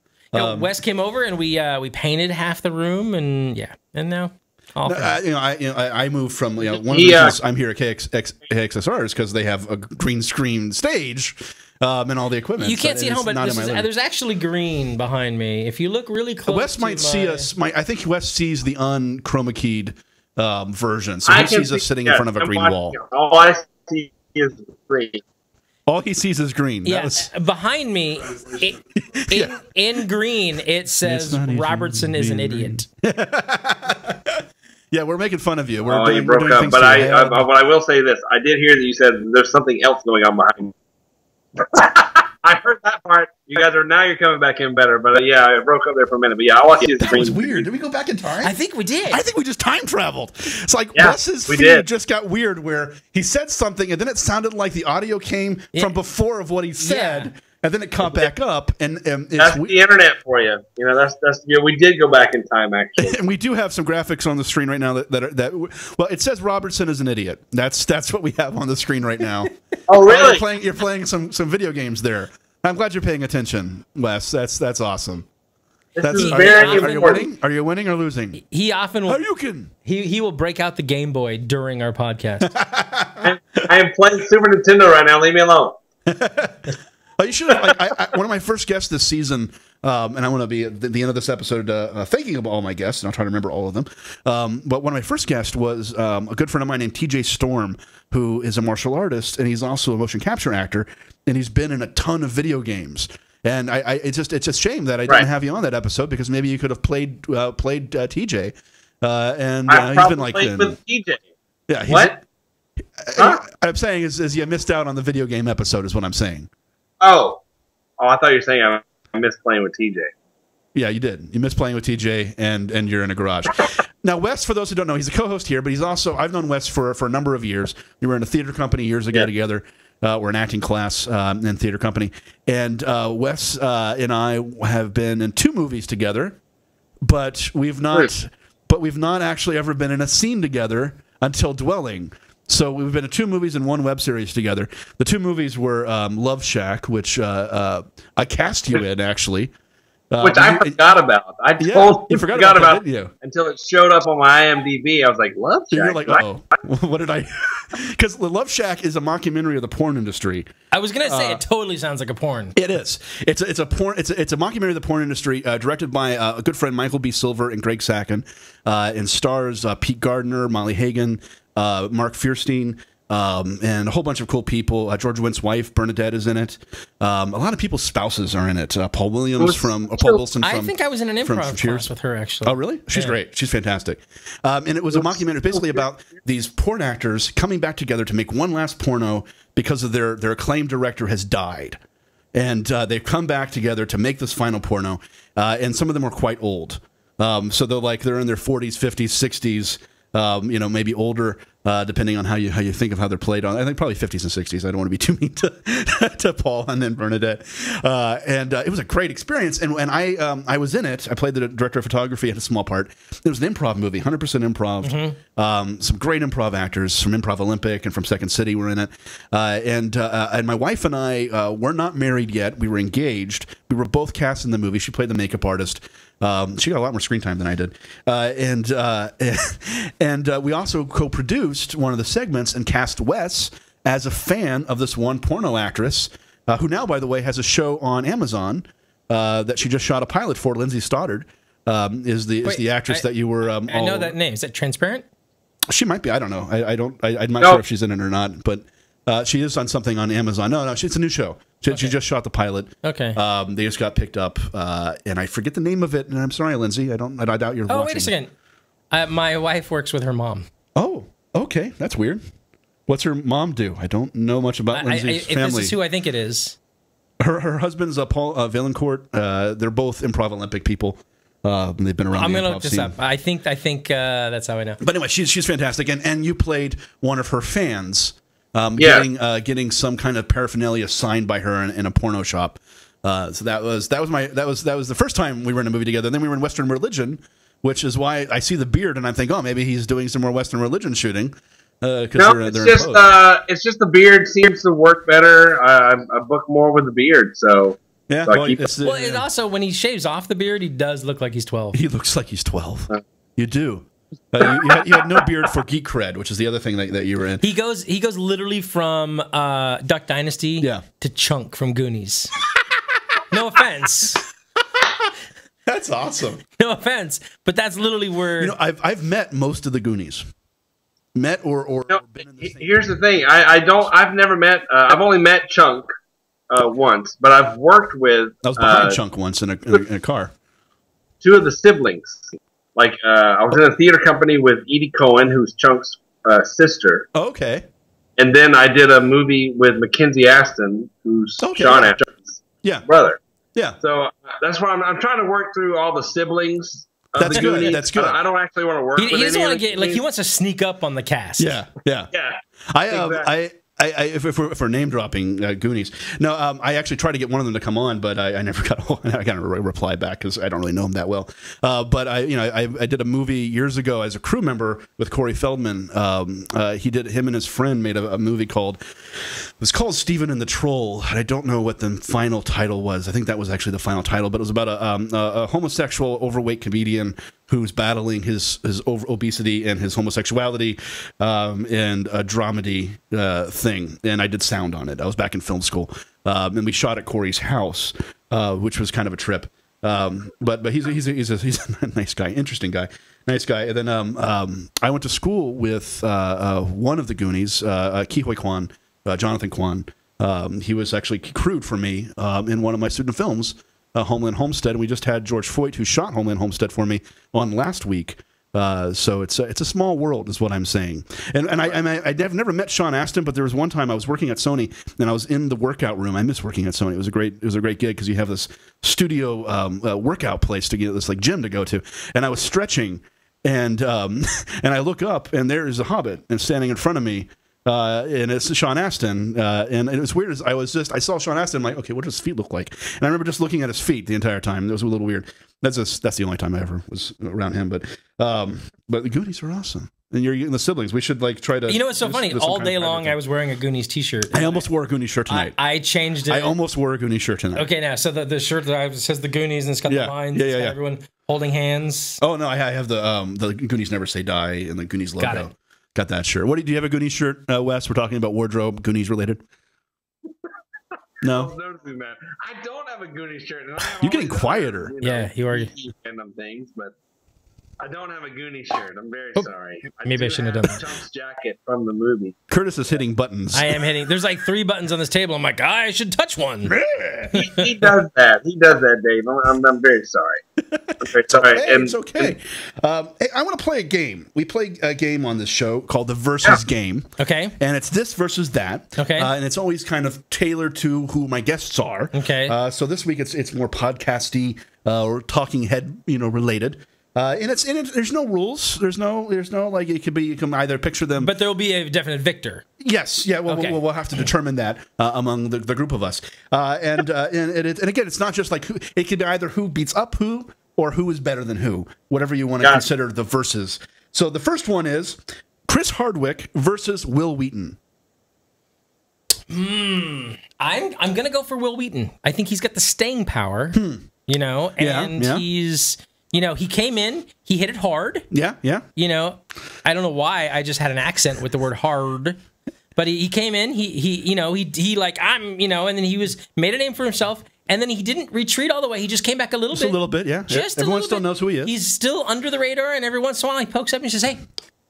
Wes came over and we painted half the room, and now. I moved from one of the reasons I'm here at KXSR is because they have a green screen stage and all the equipment. You can't see it home, but there's actually green behind me. If you look really close, Wes might see us. I think Wes sees the unchroma keyed version, so he sees us sitting in front of a green wall. All I see is green. All he sees is green. Yeah, behind me, in green, it says Robertson is an idiot. Yeah, we're making fun of you. You broke up, but I will say this: I did hear that you said there's something else going on behind me. I heard that part. You're coming back in better, but yeah, I broke up there for a minute. But yeah, all I see is that was weird. Did we go back in time? I think we did. I think we just time traveled. It's like Wes's feed just got weird, where he said something and then it sounded like the audio came from before of what he said. Yeah. And then it caught back up, and that's the internet for you. You know, that's we did go back in time actually, and we do have some graphics on the screen right now well, it says Robertson is an idiot. That's what we have on the screen right now. Oh, really? You're playing some video games there. I'm glad you're paying attention, Wes. That's awesome. This is very important. Are you winning or losing? He often will. Hadouken! He will break out the Game Boy during our podcast. I am playing Super Nintendo right now. Leave me alone. Oh, you should have. One of my first guests this season, and I want to be at the end of this episode thanking of all my guests, and I'll try to remember all of them. But one of my first guests was a good friend of mine named TJ Storm, who is a martial artist, and he's also a motion capture actor, and he's been in a ton of video games. And it's a shame that I didn't have you on that episode, because maybe you could have played TJ. And he's been like played with TJ. Yeah. What? I'm saying is you missed out on the video game episode, is what I'm saying. Oh, I thought you were saying I missed playing with TJ. Yeah, you did. You missed playing with TJ, and you're in a garage. Now, Wes, for those who don't know, he's a co-host here, but he's also, I've known Wes for a number of years. We were in a theater company years ago together. We're an acting class in theater company. And Wes and I have been in 2 movies together, but we've not actually ever been in a scene together until Dwelling. So we've been in 2 movies and 1 web series together. The 2 movies were Love Shack, which I cast you in, actually. Which I forgot about. I totally forgot about it until it showed up on my IMDb. I was like, Love Shack? You're like, oh, what did I... Because Love Shack is a mockumentary of the porn industry. I was going to say, it totally sounds like a porn. It is. It's a mockumentary of the porn industry, directed by a good friend, Michael B. Silver and Greg Sacken, and stars Pete Gardner, Molly Hagan, Mark Fierstein, and a whole bunch of cool people. George Wentz's wife, Bernadette, is in it. A lot of people's spouses are in it. Paul Wilson from I think I was in an improv class with her, actually. Oh, really? She's great. She's fantastic. And it was a mockumentary basically about these porn actors coming back together to make one last porno because of their acclaimed director has died. And they've come back together to make this final porno. And some of them are quite old. So they're in their 40s, 50s, 60s. Maybe older, depending on how you think of how they're played on. I think probably 50s and 60s. I don't want to be too mean to Paul and then Bernadette. It was a great experience. And I was in it. I played the director of photography, had a small part. It was an improv movie, 100% improv. Some great improv actors from Improv Olympic and from Second City were in it. And my wife and I were not married yet. We were engaged. We were both cast in the movie. She played the makeup artist. She got a lot more screen time than I did. And we also co-produced one of the segments and cast Wes as a fan of this one porno actress, who now, by the way, has a show on Amazon that she just shot a pilot for. Lindsay Stoddard is the actress that you were. I know that name. Is it Transparent? She might be. I don't know. I'm not sure if she's in it or not, but she is on something on Amazon. No, it's a new show. She just shot the pilot. Okay. They just got picked up, and I forget the name of it. And I'm sorry, Lindsay. I doubt you're watching. Oh, wait a second. My wife works with her mom. Oh, okay. That's weird. What's her mom do? I don't know much about Lindsay's family. If this is who I think it is. Her husband's Paul Vaillancourt. They're both Improv Olympic people. They've been around. I'm going to look this up. I think that's how I know. But anyway, she's fantastic, and you played one of her fans. Getting some kind of paraphernalia signed by her in a porno shop. So that was the first time we were in a movie together. And then we were in Western Religion, which is why I see the beard and I think, oh, maybe he's doing some more Western Religion shooting. It's just the beard seems to work better. I book more with the beard, so yeah. So it also, when he shaves off the beard, he does look like he's 12. He looks like he's 12. You do. You had no beard for Geek Cred, which is the other thing that you were in. He goes literally from Duck Dynasty to Chunk from Goonies. No offense. That's awesome. No offense, but that's literally where I've met most of the Goonies. Met or been in the same. Here's the thing. I've never met. I've only met Chunk once, but I've worked with. I was behind Chunk once in a car. 2 of the siblings. Like, I was in a theater company with Edie Cohen, who's Chunk's sister. Oh, okay. And then I did a movie with Mackenzie Aston, who's Sean Aston's brother. Yeah. So that's why I'm trying to work through all the siblings of that's the good. Goonies. That's good. I don't actually want to work with He doesn't want to get, like, he wants to sneak up on the cast. Yeah. If we're name dropping Goonies, no, I actually tried to get one of them to come on, but I never got a reply back because I don't really know him that well. But I did a movie years ago as a crew member with Corey Feldman. Him and his friend made a movie called Stephen and the Troll. I don't know what the final title was. I think that was actually the final title, but it was about a homosexual overweight comedian who's battling his obesity and his homosexuality and a dramedy thing. And I did sound on it. I was back in film school. and we shot at Corey's house, which was kind of a trip. But he's a nice guy, interesting guy, nice guy. And then I went to school with one of the Goonies, Ke Kwan, Jonathan Kwan. He was actually crewed for me in one of my student films, Homeland Homestead. And we just had George Foyt, who shot Homeland Homestead for me, on last week. So it's a small world, is what I'm saying. And I've never met Sean Astin, but there was one time I was working at Sony and I was in the workout room. I miss working at Sony. It was a great gig because you have this studio workout place to get this like gym to go to. And I was stretching and I look up and there is a Hobbit and standing in front of me. And it's Sean Astin, and it was weird. As I saw Sean Astin, I'm like, okay, what does his feet look like? And I remember just looking at his feet the entire time. It was a little weird. That's the only time I ever was around him. But the Goonies are awesome, and you're getting the siblings. We should like try to. You know what's so funny? All day long, I was wearing a Goonies T-shirt. I almost wore a Goonies shirt tonight. I changed it. I almost wore a Goonies shirt tonight. Okay, now so the shirt that says the Goonies and it's got the lines. It's got everyone holding hands. Oh no, I have the Goonies Never Say Die and the Goonies logo. Got that shirt. Do you have a Goonies shirt, Wes? We're talking about wardrobe, Goonies related. No. I was noticing that. I don't have a Goonies shirt. And You're getting quieter. Yeah, you are. Random things, but I don't have a Goonies shirt. I'm very sorry. Maybe I shouldn't have done that. Chunk's jacket from the movie. Curtis is hitting buttons. I am hitting. There's like 3 buttons on this table. I'm like, I should touch one. He does that. He does that, Dave. I'm very sorry. I'm very sorry. Hey, it's okay. Hey, I want to play a game. We play a game on this show called the Versus Game. Okay. And it's this versus that. Okay. And it's always kind of tailored to who my guests are. Okay. So this week it's more podcasty or talking head related. And there's no rules. There's no like it could be. You can either picture them, but there will be a definite victor. Yes, yeah. Well, okay. we'll have to determine that among the group of us. And again, it's not just like who. It could be either who beats up who or who is better than who. Whatever you want to consider the versus. So the first one is Chris Hardwick versus Will Wheaton. I'm gonna go for Will Wheaton. I think he's got the staying power. And he's. He came in, he hit it hard. Yeah. I don't know why I just had an accent with the word hard, but he came in, he like, and then he made a name for himself, and then he didn't retreat all the way. He just came back a little bit. Just a little bit, yeah. Everyone still knows who he is. He's still under the radar, and every once in a while he pokes up and says, hey,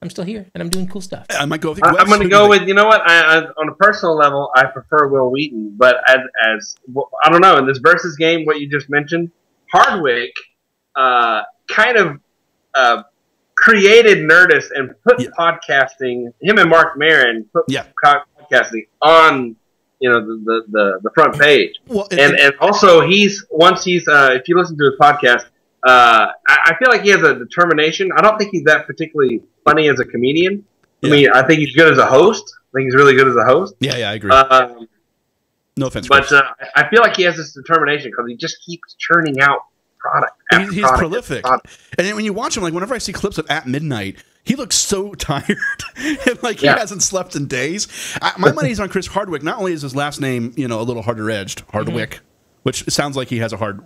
I'm still here, and I'm doing cool stuff. I might go with I'm going to go with, you know what, on a personal level, I prefer Will Wheaton, but as I don't know, in this versus game, what you just mentioned, Hardwick kind of created Nerdist and put podcasting. Him and Mark Maron put podcasting on the front page. Well, and also if you listen to his podcast, I feel like he has a determination. I don't think he's that particularly funny as a comedian. I mean, I think he's good as a host. I think he's really good as a host. Yeah, I agree. No offense, but I feel like he has this deteration because he just keeps churning out product. He's prolific. And when you watch him, like whenever I see clips of At Midnight, he looks so tired and like he hasn't slept in days. My money's on Chris Hardwick. Not only is his last name, a little harder edged, Hardwick, which sounds like he has a hard,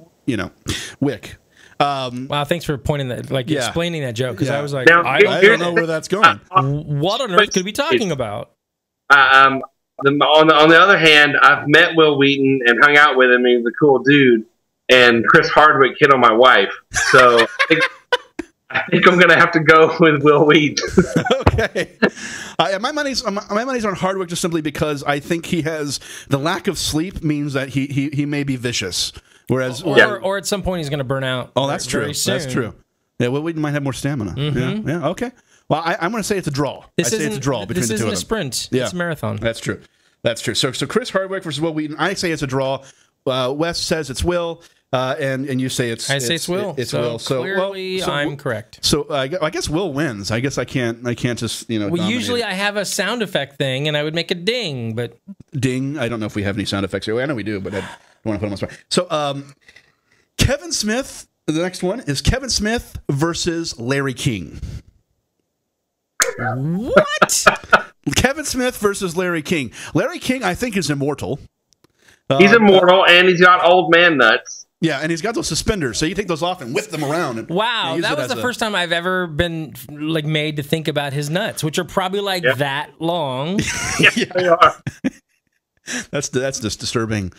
wick. Wow, thanks for pointing that, explaining that joke, because I was like, now, I don't know where that's going. What on earth could we be talking about? On the other hand, I've met Will Wheaton and hung out with him. He's a cool dude. And Chris Hardwick hit on my wife, so I think I'm going to have to go with Will Wheaton. Okay, my money's on Hardwick just simply because I think he has the lack of sleep means that he may be vicious, whereas or at some point he's going to burn out. Oh, that's true. That's true. Yeah, Will Wheaton might have more stamina. Yeah. Okay. Well, I'm going to say it's a draw. It's a draw between the two of them. This isn't a sprint. Yeah. It's a marathon. That's true. So Chris Hardwick versus Will Wheaton. I say it's a draw. Wes says it's Will. And you say it's Will. It's Will. So clearly, I'm correct. So I guess Will wins. I guess I can't just Well, usually I have a sound effect thing, and I would make a ding, but ding. I don't know if we have any sound effects here. I know we do, but I don't want to put them on the spot. So Kevin Smith. The next one is Kevin Smith versus Larry King. What? Kevin Smith versus Larry King. Larry King, I think, is immortal. He's immortal, and he's got old man nuts. Yeah, and he's got those suspenders, so you take those off and whip them around. And wow, that was the first time I've ever been made to think about his nuts, which are probably that long. Yeah, they are. That's just disturbing.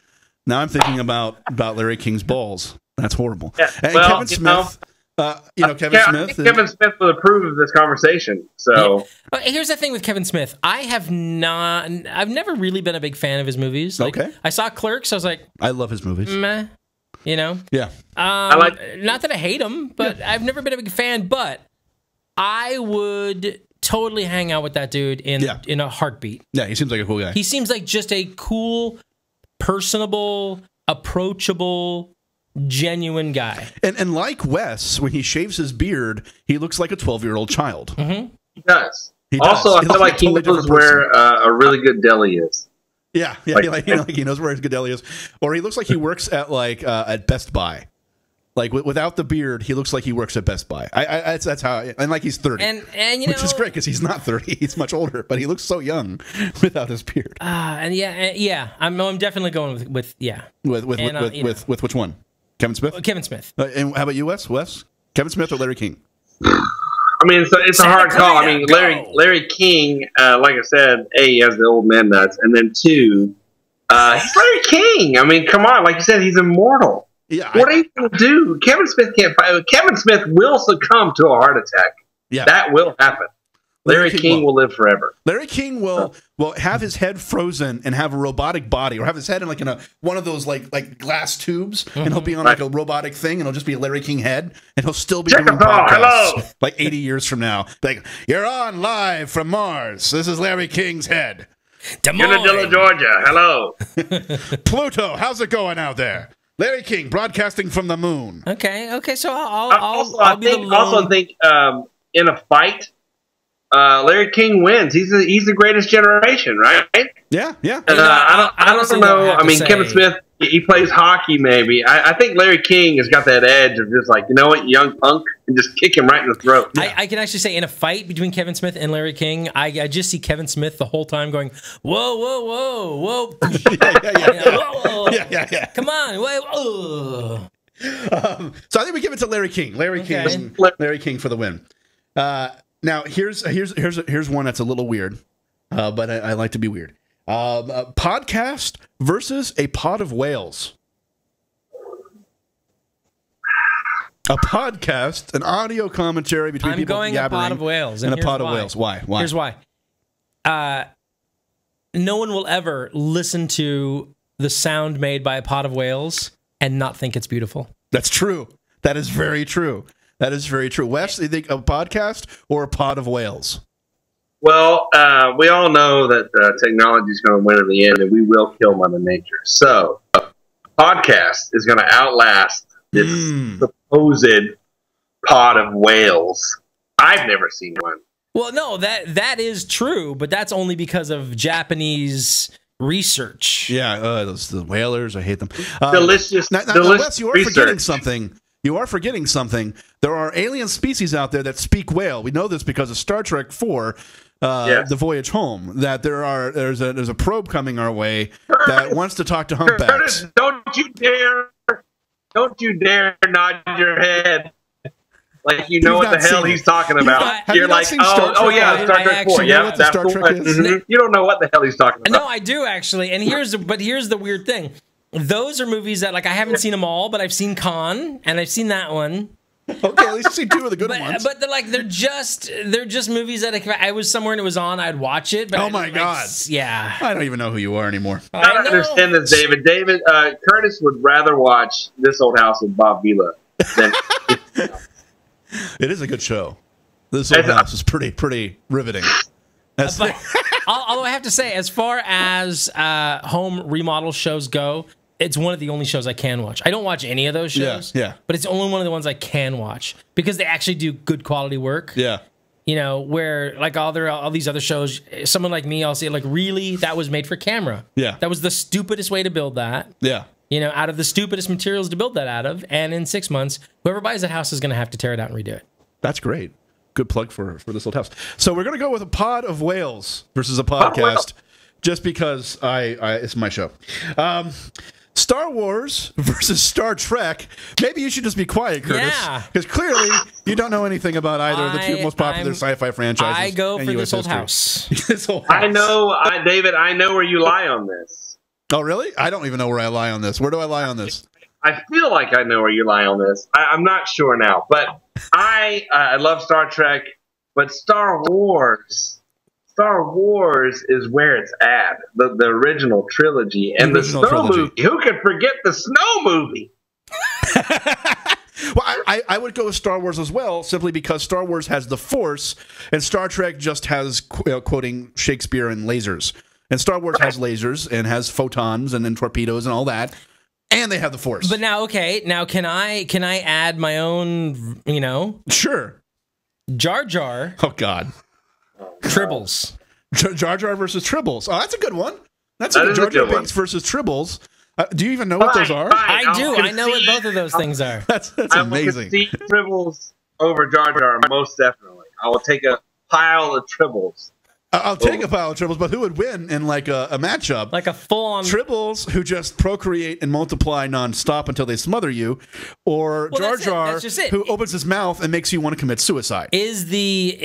Now I'm thinking about Larry King's balls. That's horrible. Yeah, And well, Kevin Smith. Kevin I Smith. think Kevin Smith would approve of this conversation. So But here's the thing with Kevin Smith. I've never really been a big fan of his movies. Like, Okay. I saw Clerks. I was like, I love his movies. meh. You know? Yeah. Not that I hate him, but I've never been a big fan. But I would totally hang out with that dude in a heartbeat. Yeah, he seems like a cool guy. He seems like just a cool, personable, approachable, genuine guy. And like Wes, when he shaves his beard, he looks like a 12-year-old child. Mm-hmm. he does. He does. Also, I He feel looks like like a he totally knows different where a really good deli is. Yeah, he knows where his good deli is. Or he looks like he works at at Best Buy. Like without the beard, he looks like he works at Best Buy. That's how. And like he's 30, And which is great because he's not 30. He's much older, but he looks so young without his beard. I'm definitely going with With which one? Kevin Smith. Kevin Smith. And how about you, Wes? Kevin Smith or Larry King? I mean, it's a hard call. I mean, Larry King, like I said, he has the old man nuts, and then 2, he's Larry King. I mean, come on, like you said, he's immortal. Yeah. What are you going to do? Kevin Smith can't fight. Kevin Smith will succumb to a heart attack. Yeah, that will happen. Larry King will live forever. Larry King will have his head frozen and have a robotic body, or have his head in one of those like glass tubes, and he'll be on like a robotic thing, and it'll just be a Larry King head, and he'll still be doing podcasts like 80 years from now. Like, you're on live from Mars. This is Larry King's head. Unadilla, Georgia. Hello. Pluto, how's it going out there? Larry King broadcasting from the moon. Okay. So I think in a fight, Larry King wins. He's the greatest generation, right? Yeah. I don't know. I mean, Kevin Smith, he plays hockey. Maybe I think Larry King has got that edge of just like, you know what, young punk, and just kick him right in the throat. Yeah. I can actually say in a fight between Kevin Smith and Larry King, I just see Kevin Smith the whole time going, whoa, whoa, whoa, whoa, yeah. Come on, whoa. So I think we give it to Larry King. Larry King for the win. Now here's one that's a little weird, but I like to be weird. A podcast versus a pod of whales. A podcast, an audio commentary between people yabbering. I'm going a pod of whales, and a pod of whales. Why? Here's why. No one will ever listen to the sound made by a pod of whales and not think it's beautiful. That's true. That is very true. That is very true. Wes, do you think a podcast or a pod of whales? Well, we all know that technology is going to win in the end, and we will kill Mother Nature. So, a podcast is going to outlast this supposed pod of whales. I've never seen one. Well, no, that is true, but that's only because of Japanese research. Yeah, the whalers, I hate them. Delicious. Wes, you are forgetting something. You are forgetting something. There are alien species out there that speak whale. We know this because of Star Trek 4, The Voyage Home, that there's a probe coming our way that wants to talk to humpbacks. Don't you dare nod your head like you know what the hell he's talking about. You're like, Star Trek 4. Yeah, that's Star Trek is. You don't know what the hell he's talking about. No, I do actually. And here's the weird thing. Those are movies that, like, I haven't seen them all, but I've seen Con, and I've seen that one. Okay, at least you've seen 2 of the good ones. But they're just movies that if I was somewhere and it was on, I'd watch it. But oh my God! Yeah, I don't even know who you are anymore. I don't understand this, David. Curtis would rather watch This Old House with Bob Vila than. It is a good show. This Old House is pretty riveting. But, although I have to say, as far as home remodel shows go, it's one of the only shows I can watch. I don't watch any of those shows. Yeah. But it's only one of the ones I can watch because they actually do good quality work. Yeah. You know, where like all these other shows, someone like me, I'll say, like, really, that was made for camera. Yeah. That was the stupidest way to build that. Yeah. You know, out of the stupidest materials to build that out of. And in 6 months, whoever buys that house is going to have to tear it out and redo it. That's great. Good plug for This Old House. So we're going to go with a pod of whales versus a podcast, just because it's my show. Star Wars versus Star Trek. Maybe you should just be quiet, Curtis. Yeah. Because clearly you don't know anything about either of the 2 most popular sci-fi franchises. I go for in US This Old history. House. This Old House. I know, David, I know where you lie on this. Oh, really? I don't even know where I lie on this. Where do I lie on this? I feel like I know where you lie on this. I'm not sure now, but I love Star Trek, but Star Wars is where it's at. The original trilogy and the Snow movie. Who could forget the Snow movie? Well, I would go with Star Wars as well, simply because Star Wars has the Force, and Star Trek just has, quoting Shakespeare, and lasers. And Star Wars has lasers and has photons and then torpedoes and all that. And they have the Force. But now, okay, now can I add my own, Sure. Jar Jar. Oh, God. Tribbles. Jar Jar versus Tribbles. Oh, that's a good one. That's a good Jar Jar Binks versus Tribbles. Do you even know what those are? I do. I know what both of those things are. That's amazing. I will concede Tribbles over Jar Jar, most definitely. I will take a pile of Tribbles. I'll take a pile of Tribbles, but who would win in like a matchup? Like a full-on Tribbles who just procreate and multiply nonstop until they smother you, or Jar Jar who opens his mouth and makes you want to commit suicide. Is the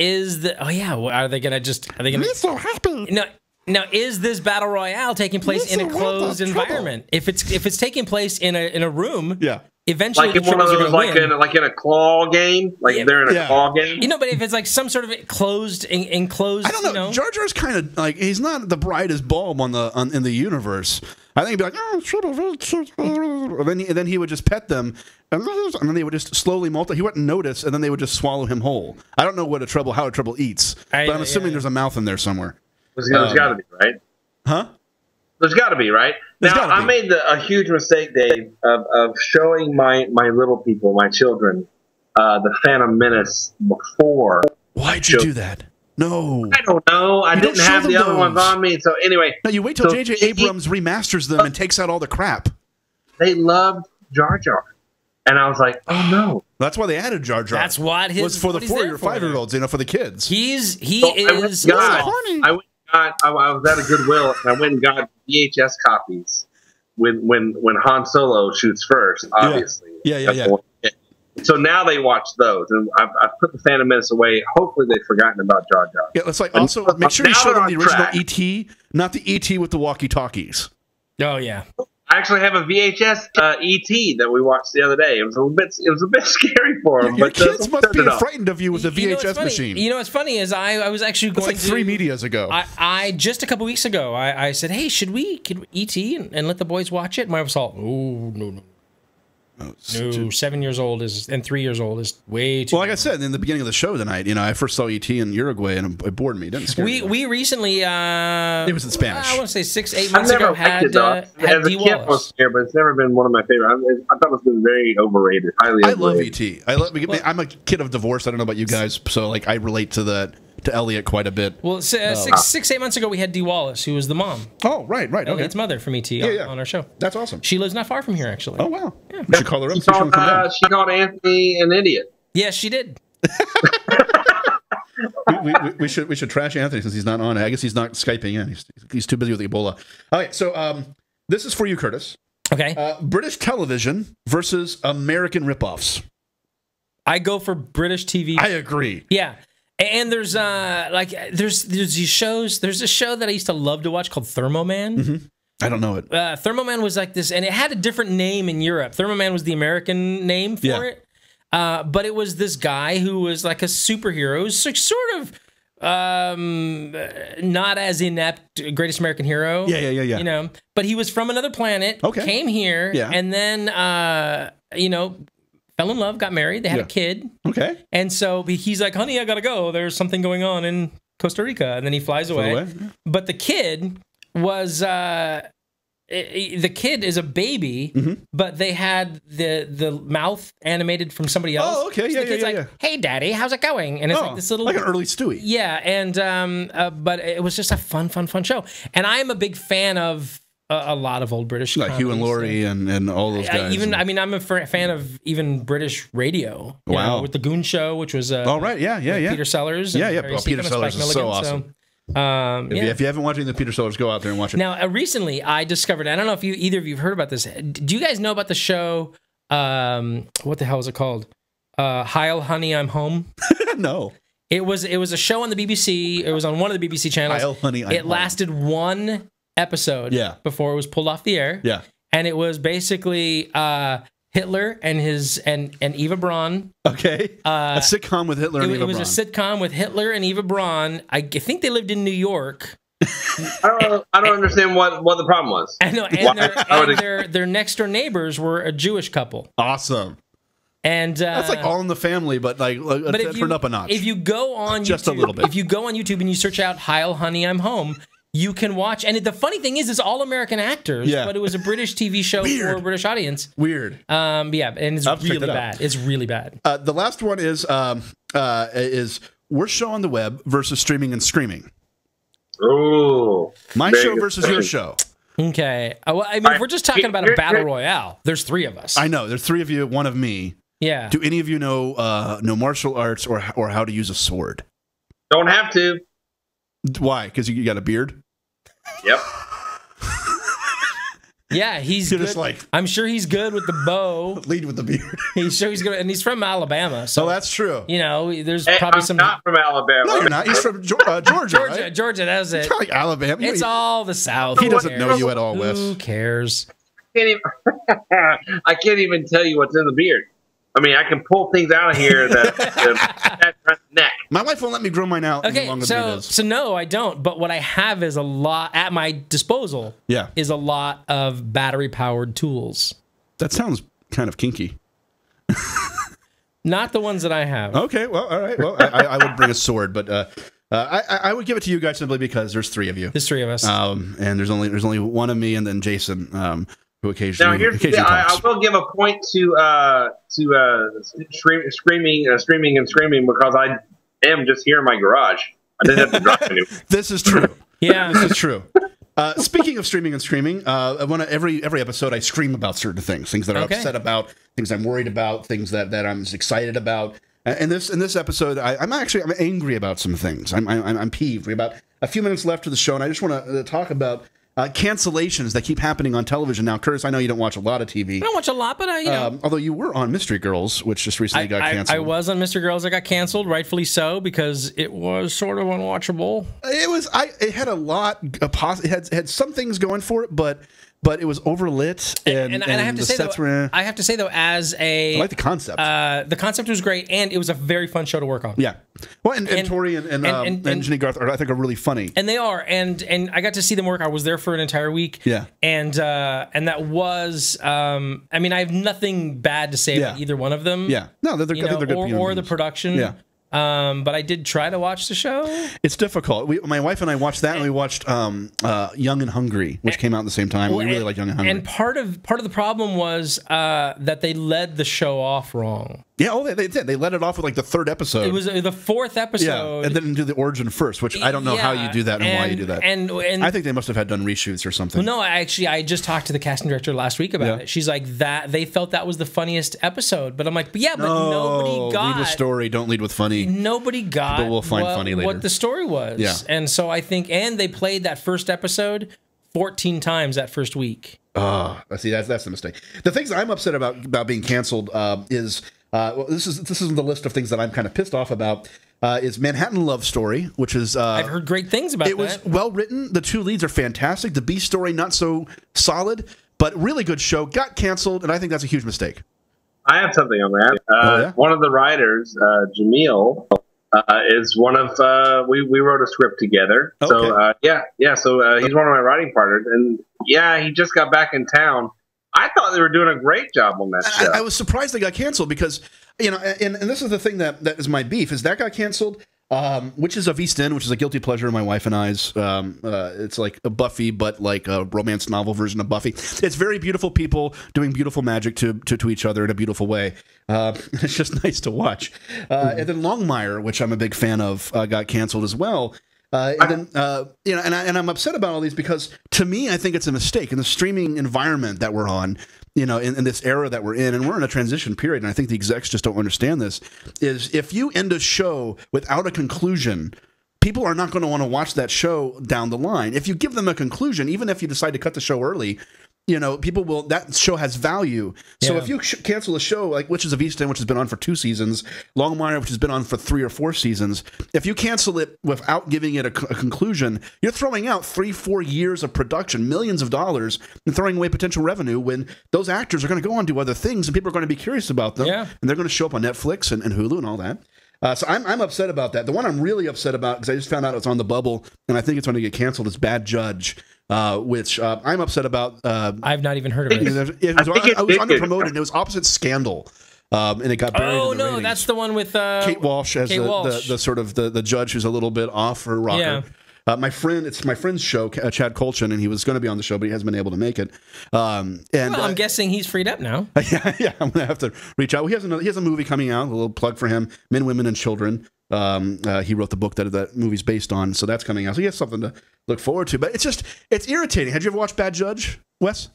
oh yeah, are they gonna Be so happy. No. Now, is this battle royale taking place in a closed environment? If it's taking place in a room, yeah. Eventually, like in one of those, like in a claw game, they're in a claw game. But if it's like some sort of enclosed, I don't know. Jar Jar's kind of like he's not the brightest bulb in the universe. I think he'd be like, oh, and then he would just pet them, and then they would just slowly multiply. He wouldn't notice, and then they would just swallow him whole. I don't know how a Tribble eats, but I'm assuming there's a mouth in there somewhere. There's got to be, right? Huh? There's got to be, right? Now, I made a huge mistake, Dave, of showing my little people, my children, the Phantom Menace before. Why'd you do that? No. I don't know. I didn't have the other ones on me. So anyway. No, you wait till J.J. Abrams remasters them and takes out all the crap. They loved Jar Jar. And I was like, oh, no. That's why they added Jar Jar. That's what was for the 4 or 5-year-olds, for the kids. He is. I was at a Goodwill and I went and got VHS copies when Han Solo shoots first, obviously. Yeah. So now they watch those, and I've put the Phantom Menace away. Hopefully they've forgotten about Jar Jar. Yeah, let's also make sure you show them the original E.T., not the E.T. with the walkie-talkies. Oh yeah. I actually have a VHS ET that we watched the other day. It was a bit scary for them. Your kids must be frightened of you with the VHS machine. You know what's funny is I was actually going like 3 medias ago. I just a couple weeks ago I said, hey, could ET and let the boys watch it? And my wife was all, oh no. No, 7 years old and 3 years old is way too. Well, like I said in the beginning of the show tonight, I first saw ET in Uruguay and it bored me. It didn't scare me. We recently it was in Spanish. I want to say 6-8 months ago had D. Wallace. But it's never been one of my favorite. I thought it was been very overrated, highly overrated. I love ET. I'm a kid of divorce. I don't know about you guys, so like I relate to Elliot quite a bit. Well, 6-8 months ago we had Dee Wallace, who was the mom. Oh, right. Okay. It's mother from ET on our show. That's awesome. She lives not far from here, actually. Oh wow. Yeah. We should call her up. She called Anthony an idiot. Yes, she did. we should trash Anthony since he's not on. I guess he's not Skyping in. He's too busy with Ebola. All right, so this is for you, Curtis. Okay. British television versus American ripoffs. I go for British TV. I agree. Yeah. And there's there's these shows. There's a show that I used to love to watch called Thermoman. Mm-hmm. I don't know it. Thermoman was like this, and it had a different name in Europe. Thermoman was the American name for it. But it was this guy who was like a superhero. It was sort of not as inept Greatest American Hero. Yeah. But he was from another planet. Okay. Came here. Yeah. And then fell in love, got married. They had a kid. Okay. And so he's like, honey, I gotta go. There's something going on in Costa Rica. And then he flies away. Yeah. But the kid was the kid is a baby, but they had the mouth animated from somebody else. Oh, okay. So the kid's like, hey, daddy, how's it going? And it's like this little, like an early Stewie. Yeah, and but it was just a fun show. And I am a big fan of a lot of old British, like Hugh and Laurie and all those guys. I'm a fan of even British radio. Wow, with the Goon Show, which was Peter Sellers. Peter Sellers is so awesome. If you haven't watched any of the Peter Sellers, go out there and watch it. Now, recently I discovered, I don't know if either of you have heard about this. Do you guys know about the show? What the hell is it called? Heil, Honey, I'm Home. No. It was a show on the BBC. It was on one of the BBC channels. Heil, Honey, I'm Home. It lasted one episode Yeah. before it was pulled off the air. Yeah. And it was basically Hitler and Eva Braun. Okay. A sitcom with Hitler and Eva It was Braun. a sitcom with Hitler and Eva Braun. I think they lived in New York. I don't understand what the problem was. I know, and their next door neighbors were a Jewish couple. Awesome. And that's like All in the Family, but like turned up a notch. If you go on just YouTube, a little bit. If you go on YouTube and you search out "Heil Honey, I'm Home," you can watch. And the funny thing is, it's all American actors, but it was a British TV show for a British audience. Weird. Yeah, and it's really bad. It's really bad. The last one is worst show on the web versus streaming and screaming. Oh, my show versus your show. Okay. Well, I mean, if we're just talking about a battle royale, there's 3 of us. I know. There's 3 of you, 1 of me. Yeah. Do any of you know martial arts or how to use a sword? Don't have to. Why? Because you got a beard? Yep. Yeah, he's You're good. just like, I'm sure he's good with the bow. Lead with the beard. He's sure he's good, and he's from Alabama. So that's true. You know, there's probably I'm not from Alabama. No, you're not. He's from Georgia. Right? Georgia. That's it. It's not like Alabama. It's all the South. He doesn't know you at all, Wes. Who cares? I can't even tell you what's in the beard. I mean, I can pull things out of here that neck. My wife won't let me grow mine out. Okay, so no, I don't. But what I have is a lot at my disposal. Yeah, is a lot of battery-powered tools. That sounds kind of kinky. Not the ones that I have. Okay, well, all right. Well, I would bring a sword, but I would give it to you guys simply because there's 3 of you. There's 3 of us. And there's only 1 of me, and then Jason. Who occasionally? Now, I will give a point to streaming because I am just here in my garage. I didn't have to drive anywhere. This is true. Yeah, this is true. Speaking of streaming and screaming, every episode I scream about certain things that I'm upset about, things I'm worried about, things that I'm excited about. And in this episode, I'm angry about some things. I'm peeved. We have about a few minutes left of the show, and I just want to talk about cancellations that keep happening on television now. Curtis, I know you don't watch a lot of TV. I don't watch a lot, but although you were on Mystery Girls, which just recently got canceled. I was on Mystery Girls that got canceled, rightfully so, because it was sort of unwatchable. It had a lot of it had some things going for it, but it was overlit, and I have to say though, as I like the concept. The concept was great, and it was a very fun show to work on. Yeah, well, and Tori and Jenny Garth I think are really funny, and they are, and I got to see them work. I was there for an entire week. Yeah, and that was, I mean, I have nothing bad to say about either one of them. Yeah, no, they're good, or the production. Yeah. But I did try to watch the show. It's difficult. My wife and I watched that, and we watched Young and Hungry, which came out at the same time. We really like Young and Hungry. And part of the problem was that they led the show off wrong. Yeah, they did. They let it off with like the 3rd episode. It was the 4th episode. Yeah, and then do the origin first, which I don't know how you do that and why you do that. And I think they must have done reshoots or something. Well, no, I just talked to the casting director last week about it. She's like, that they felt that was the funniest episode, but I'm like, but nobody got. Lead with story, don't lead with funny. Nobody got. People will find funny later. What the story was. Yeah, and so I think, and they played that first episode 14 times that first week. Oh, see, that's the mistake. The things I'm upset about being canceled is. Well, this is the list of things that I'm kind of pissed off about. Is Manhattan Love Story, which is I've heard great things about. It was well written. The 2 leads are fantastic. The B story not so solid, but really good show. Got canceled, and I think that's a huge mistake. I have something on that. One of the writers, Jamil, is one of we wrote a script together. Okay. So So he's one of my writing partners, and he just got back in town. I thought they were doing a great job on that show. I was surprised they got canceled because, and this is the thing that is my beef, is that got canceled, which is of East End, which is a guilty pleasure of my wife and I's. It's like a Buffy, but like a romance novel version of Buffy. It's very beautiful people doing beautiful magic to each other in a beautiful way. It's just nice to watch. And then Longmire, which I'm a big fan of, got canceled as well. And I'm upset about all these because to me, I think it's a mistake in the streaming environment that we're on, in this era that we're in, and we're in a transition period. And I think the execs just don't understand this is if you end a show without a conclusion, people are not going to want to watch that show down the line. If you give them a conclusion, even if you decide to cut the show early, you know, people will, that show has value. So Yeah. if you cancel a show like Witches of East End, which has been on for 2 seasons, Longmire, which has been on for 3 or 4 seasons, if you cancel it without giving it a conclusion, you're throwing out 3-4 years of production, millions of dollars, and throwing away potential revenue when those actors are going to go on to do other things and people are going to be curious about them. Yeah. And they're going to show up on Netflix and Hulu and all that. So I'm upset about that. The one I'm really upset about, because I just found out it's on the bubble, and I think it's going to get canceled, is Bad Judge, which I'm upset about. I've not even heard of it. It was underpromoted. It was opposite Scandal, and it got buried. Oh in the no, ratings. that's the one with Kate Walsh as Kate Walsh. the sort of the judge who's a little bit off her rocker. Yeah. It's my friend's show, Chad Colchin, and he was going to be on the show, but he hasn't been able to make it. Well, I'm guessing he's freed up now. Yeah, I'm gonna have to reach out. He has a movie coming out. A little plug for him: Men, Women, and Children. He wrote the book that movie's based on, so that's coming out. So he has something to look forward to. But it's irritating. Had you ever watched Bad Judge, Wes?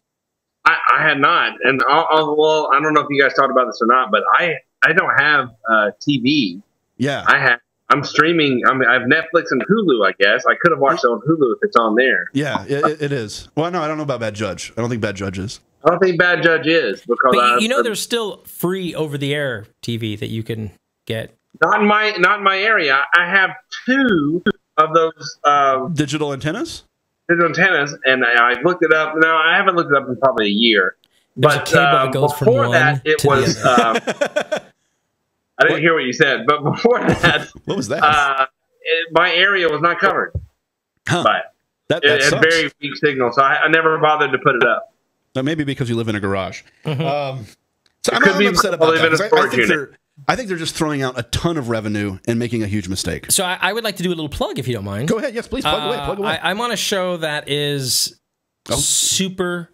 I had not, and well, I don't know if you guys talked about this or not, but I don't have TV. Yeah, I'm streaming. I have Netflix and Hulu. I guess I could have watched it on Hulu if it's on there. Yeah, it is. Well, no, I don't know about Bad Judge. I don't think Bad Judge is. I don't think Bad Judge is because But there's still free over-the-air TV that you can get. Not in my area. I have 2 of those Digital antennas. digital antennas, and I looked it up. No, I haven't looked it up in probably a year. There's But a cable that goes from before one that, it to the was. I didn't hear what you said, but before that, What was that? my area was not covered. Huh. But That it had sucks. very weak signal, so I never bothered to put it up. Maybe because you live in a garage. Mm-hmm. So It could I'm be upset about live in that. a 'Cause storage I think they're just throwing out a ton of revenue and making a huge mistake. So I would like to do a little plug, if you don't mind. Go ahead. Yes, please. Plug away. I'm on a show that is super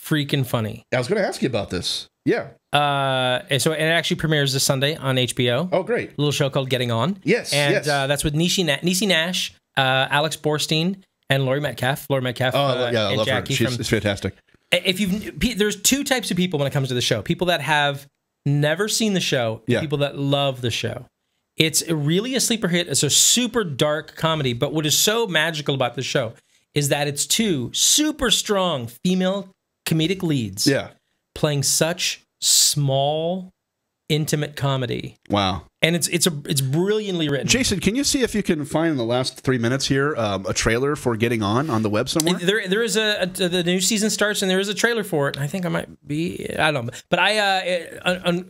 freaking funny. I was going to ask you about this. Yeah. And it actually premieres this Sunday on HBO. Oh, great. A little show called Getting On. Yes, And yes. that's with Niecy Nash, Alex Borstein, and Laurie Metcalf. Laurie Metcalf Oh, yeah, I and love her. Jackie She's fantastic. There's 2 types of people when it comes to the show. People that have never seen the show, and Yeah. people that love the show. It's really a sleeper hit. It's a super dark comedy, but what is so magical about the show is that it's 2 super strong female comedic leads Yeah. playing such small, intimate comedy. Wow. And it's brilliantly written. Jason, can you see if you can find in the last 3 minutes here a trailer for Getting On the web somewhere? There is the new season starts and there is a trailer for it. I think I might be, I don't know, but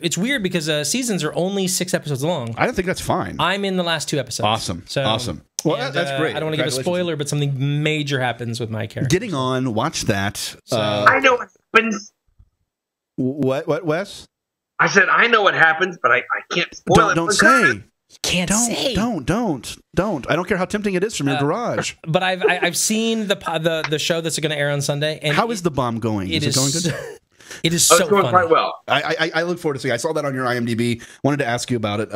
it's weird because seasons are only 6 episodes long. I don't think that's fine. I'm in the last 2 episodes. Awesome. So Awesome. Well, and, that's great. I don't want to give a Congratulations. spoiler, but something major happens with my character. Getting On, watch that. I know what happens. What, Wes? I said I know what happens, but I can't spoil it. Don't for say. Kurt. Can't say. Don't. I don't care how tempting it is from your garage. But I've seen the show that's going to air on Sunday. And How is the bomb going? Is it going good? It is Oh, so it's going funny. quite well. I look forward to seeing. I saw that on your IMDb. Wanted to ask you about it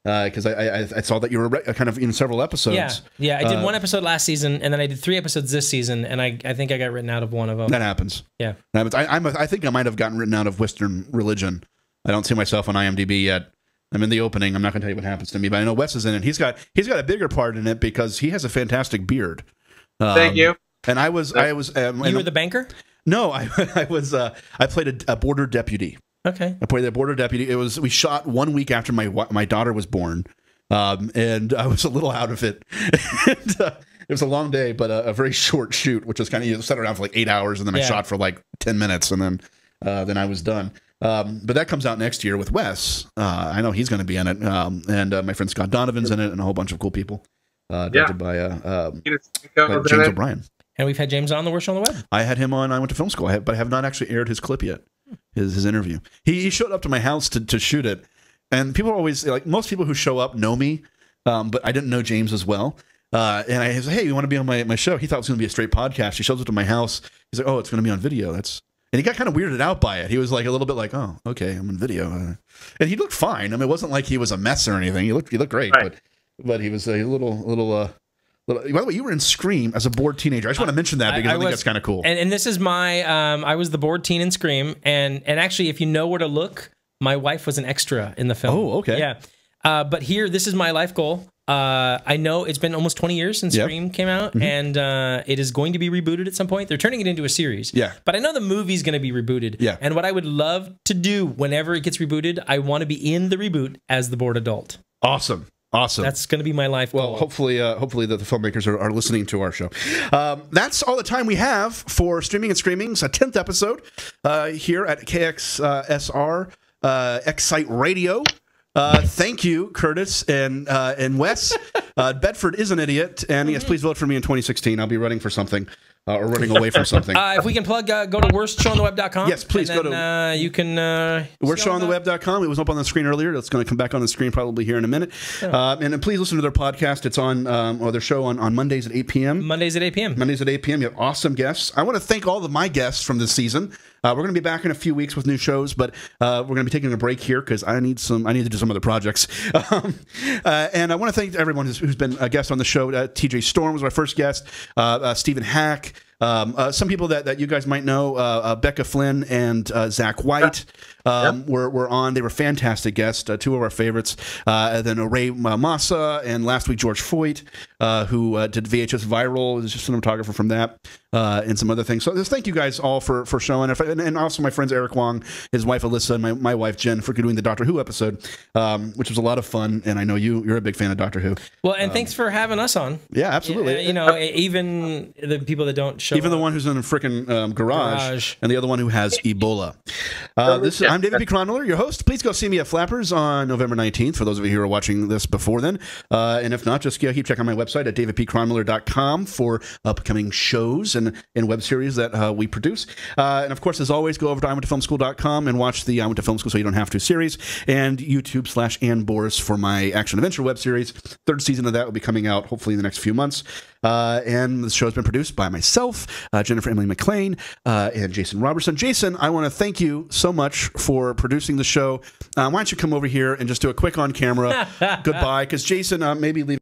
because I saw that you were kind of in several episodes. Yeah. I did 1 episode last season, and then I did 3 episodes this season, and I think I got written out of one of them. That happens. Yeah. That happens. I think I might have gotten written out of Western religion. I don't see myself on IMDb yet. I'm in the opening. I'm not going to tell you what happens to me, but I know Wes is in it. He's got a bigger part in it because he has a fantastic beard. Thank you. And I was. You were the banker? No, I was. I played a border deputy. Okay. I played the border deputy. We shot 1 week after my daughter was born, and I was a little out of it. And, it was a long day, but a very short shoot, which was kind of, you sat around for like 8 hours, and then I shot for like 10 minutes, and then I was done. But that comes out next year with Wes. I know he's going to be in it, and my friend Scott Donovan's in it, and a whole bunch of cool people. Directed by James O'Brien. And we've had James on the Worst Show on the Web. I had him on. I went to film school, but I have not actually aired his clip yet. His interview. He showed up to my house to shoot it, and people are always like, most people who show up know me, but I didn't know James as well. And I said, "Hey, you want to be on my show?" He thought it was going to be a straight podcast. He shows up to my house. He's like, "Oh, it's going to be on video." And he got kind of weirded out by it. He was like a little bit like, "Oh, okay, I'm on video," and he looked fine. I mean, it wasn't like he was a mess or anything. He looked great, right. but he was a little. By the way, you were in Scream as a bored teenager. I just want to mention that because I think that's kind of cool. And this is my, I was the bored teen in Scream. And actually, if you know where to look, my wife was an extra in the film. Oh, okay. Yeah. But here, this is my life goal. I know it's been almost 20 years since Scream came out, and it is going to be rebooted at some point. They're turning it into a series. Yeah. But I know the movie's going to be rebooted. Yeah. And what I would love to do whenever it gets rebooted, I want to be in the reboot as the bored adult. Awesome. That's going to be my life goal. Well, hopefully the filmmakers are listening to our show. That's all the time we have for Streaming and Screaming's 10th episode here at KXSR Excite Radio. Thank you, Curtis and Wes. Bedford is an idiot, and yes, please vote for me in 2016. I'll be running for something. Or running away from something. If we can plug, go to worstshowontheweb.com. Yes, please and go to. You can. Worstshowontheweb.com. It was up on the screen earlier. It's going to come back on the screen probably here in a minute. And please listen to their podcast. It's on, or their show on Mondays at 8 p.m. Mondays at 8 p.m. Mondays at 8 p.m. You have awesome guests. I want to thank all of my guests from this season. We're going to be back in a few weeks with new shows, but we're going to be taking a break here because I need to do some other projects. And I want to thank everyone who's been a guest on the show. TJ Storm was my first guest. Stephen Hack. Some people that you guys might know, Becca Flynn and Zach White were on. They were fantastic guests, two of our favorites. Then Ray Massa and last week George Foyt, who did VHS Viral, is just a cinematographer from that, and some other things. So just thank you guys all for showing, and also my friends Eric Wong, his wife Alyssa, and my wife Jen for doing the Doctor Who episode, which was a lot of fun. And I know you're a big fan of Doctor Who. Well, and thanks for having us on. Yeah, absolutely. Even the people that don't show Even the one who's in a freaking garage, and the other one who has Ebola. I'm David P. Cronmiller, your host. Please go see me at Flappers on November 19th, for those of you who are watching this before then. And if not, just keep checking my website at davidpcronmiller.com for upcoming shows and web series that we produce. And of course, as always, go over to iwenttofilmschool.com and watch the I Went to Film School So You Don't Have To series, and YouTube/Ann Boris for my action adventure web series. Third season of that will be coming out hopefully in the next few months. And the show has been produced by myself, Jennifer Emily McLean, and Jason Robertson. Jason, I want to thank you so much for producing the show. Why don't you come over here and just do a quick on-camera goodbye? Because Jason, maybe leave.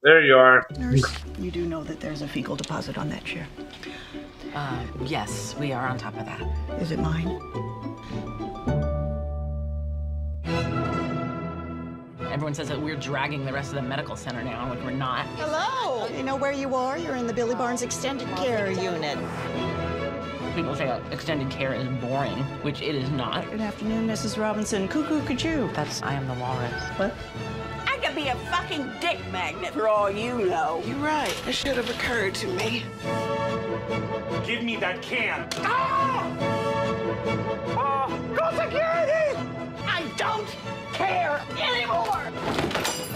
There you are. Nurse, you do know that there's a fecal deposit on that chair. Yes, we are on top of that. Is it mine? Everyone says that we're dragging the rest of the medical center down, like we're not. Hello! You know where you are? You're in the Billy Barnes Extended Care Unit. People say that extended care is boring, which it is not. Good afternoon, Mrs. Robinson. Cuckoo, cuckoo. I am the walrus. What? I could be a fucking dick magnet for all you know. You're right. It should have occurred to me. Give me that can. Go security! I don't care anymore!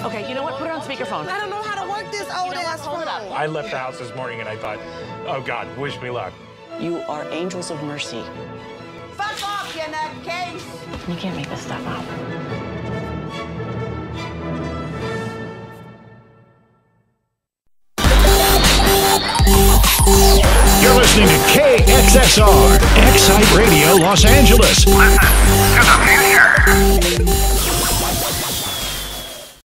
Okay, you know what? Put it on speakerphone. I don't know how to work this old ass phone. I left the house this morning and I thought, oh God, wish me luck. You are angels of mercy. Fuck off, you nutcase! You can't make this stuff up. You're listening to KXSR, Excite Radio Los Angeles. Listen to the future.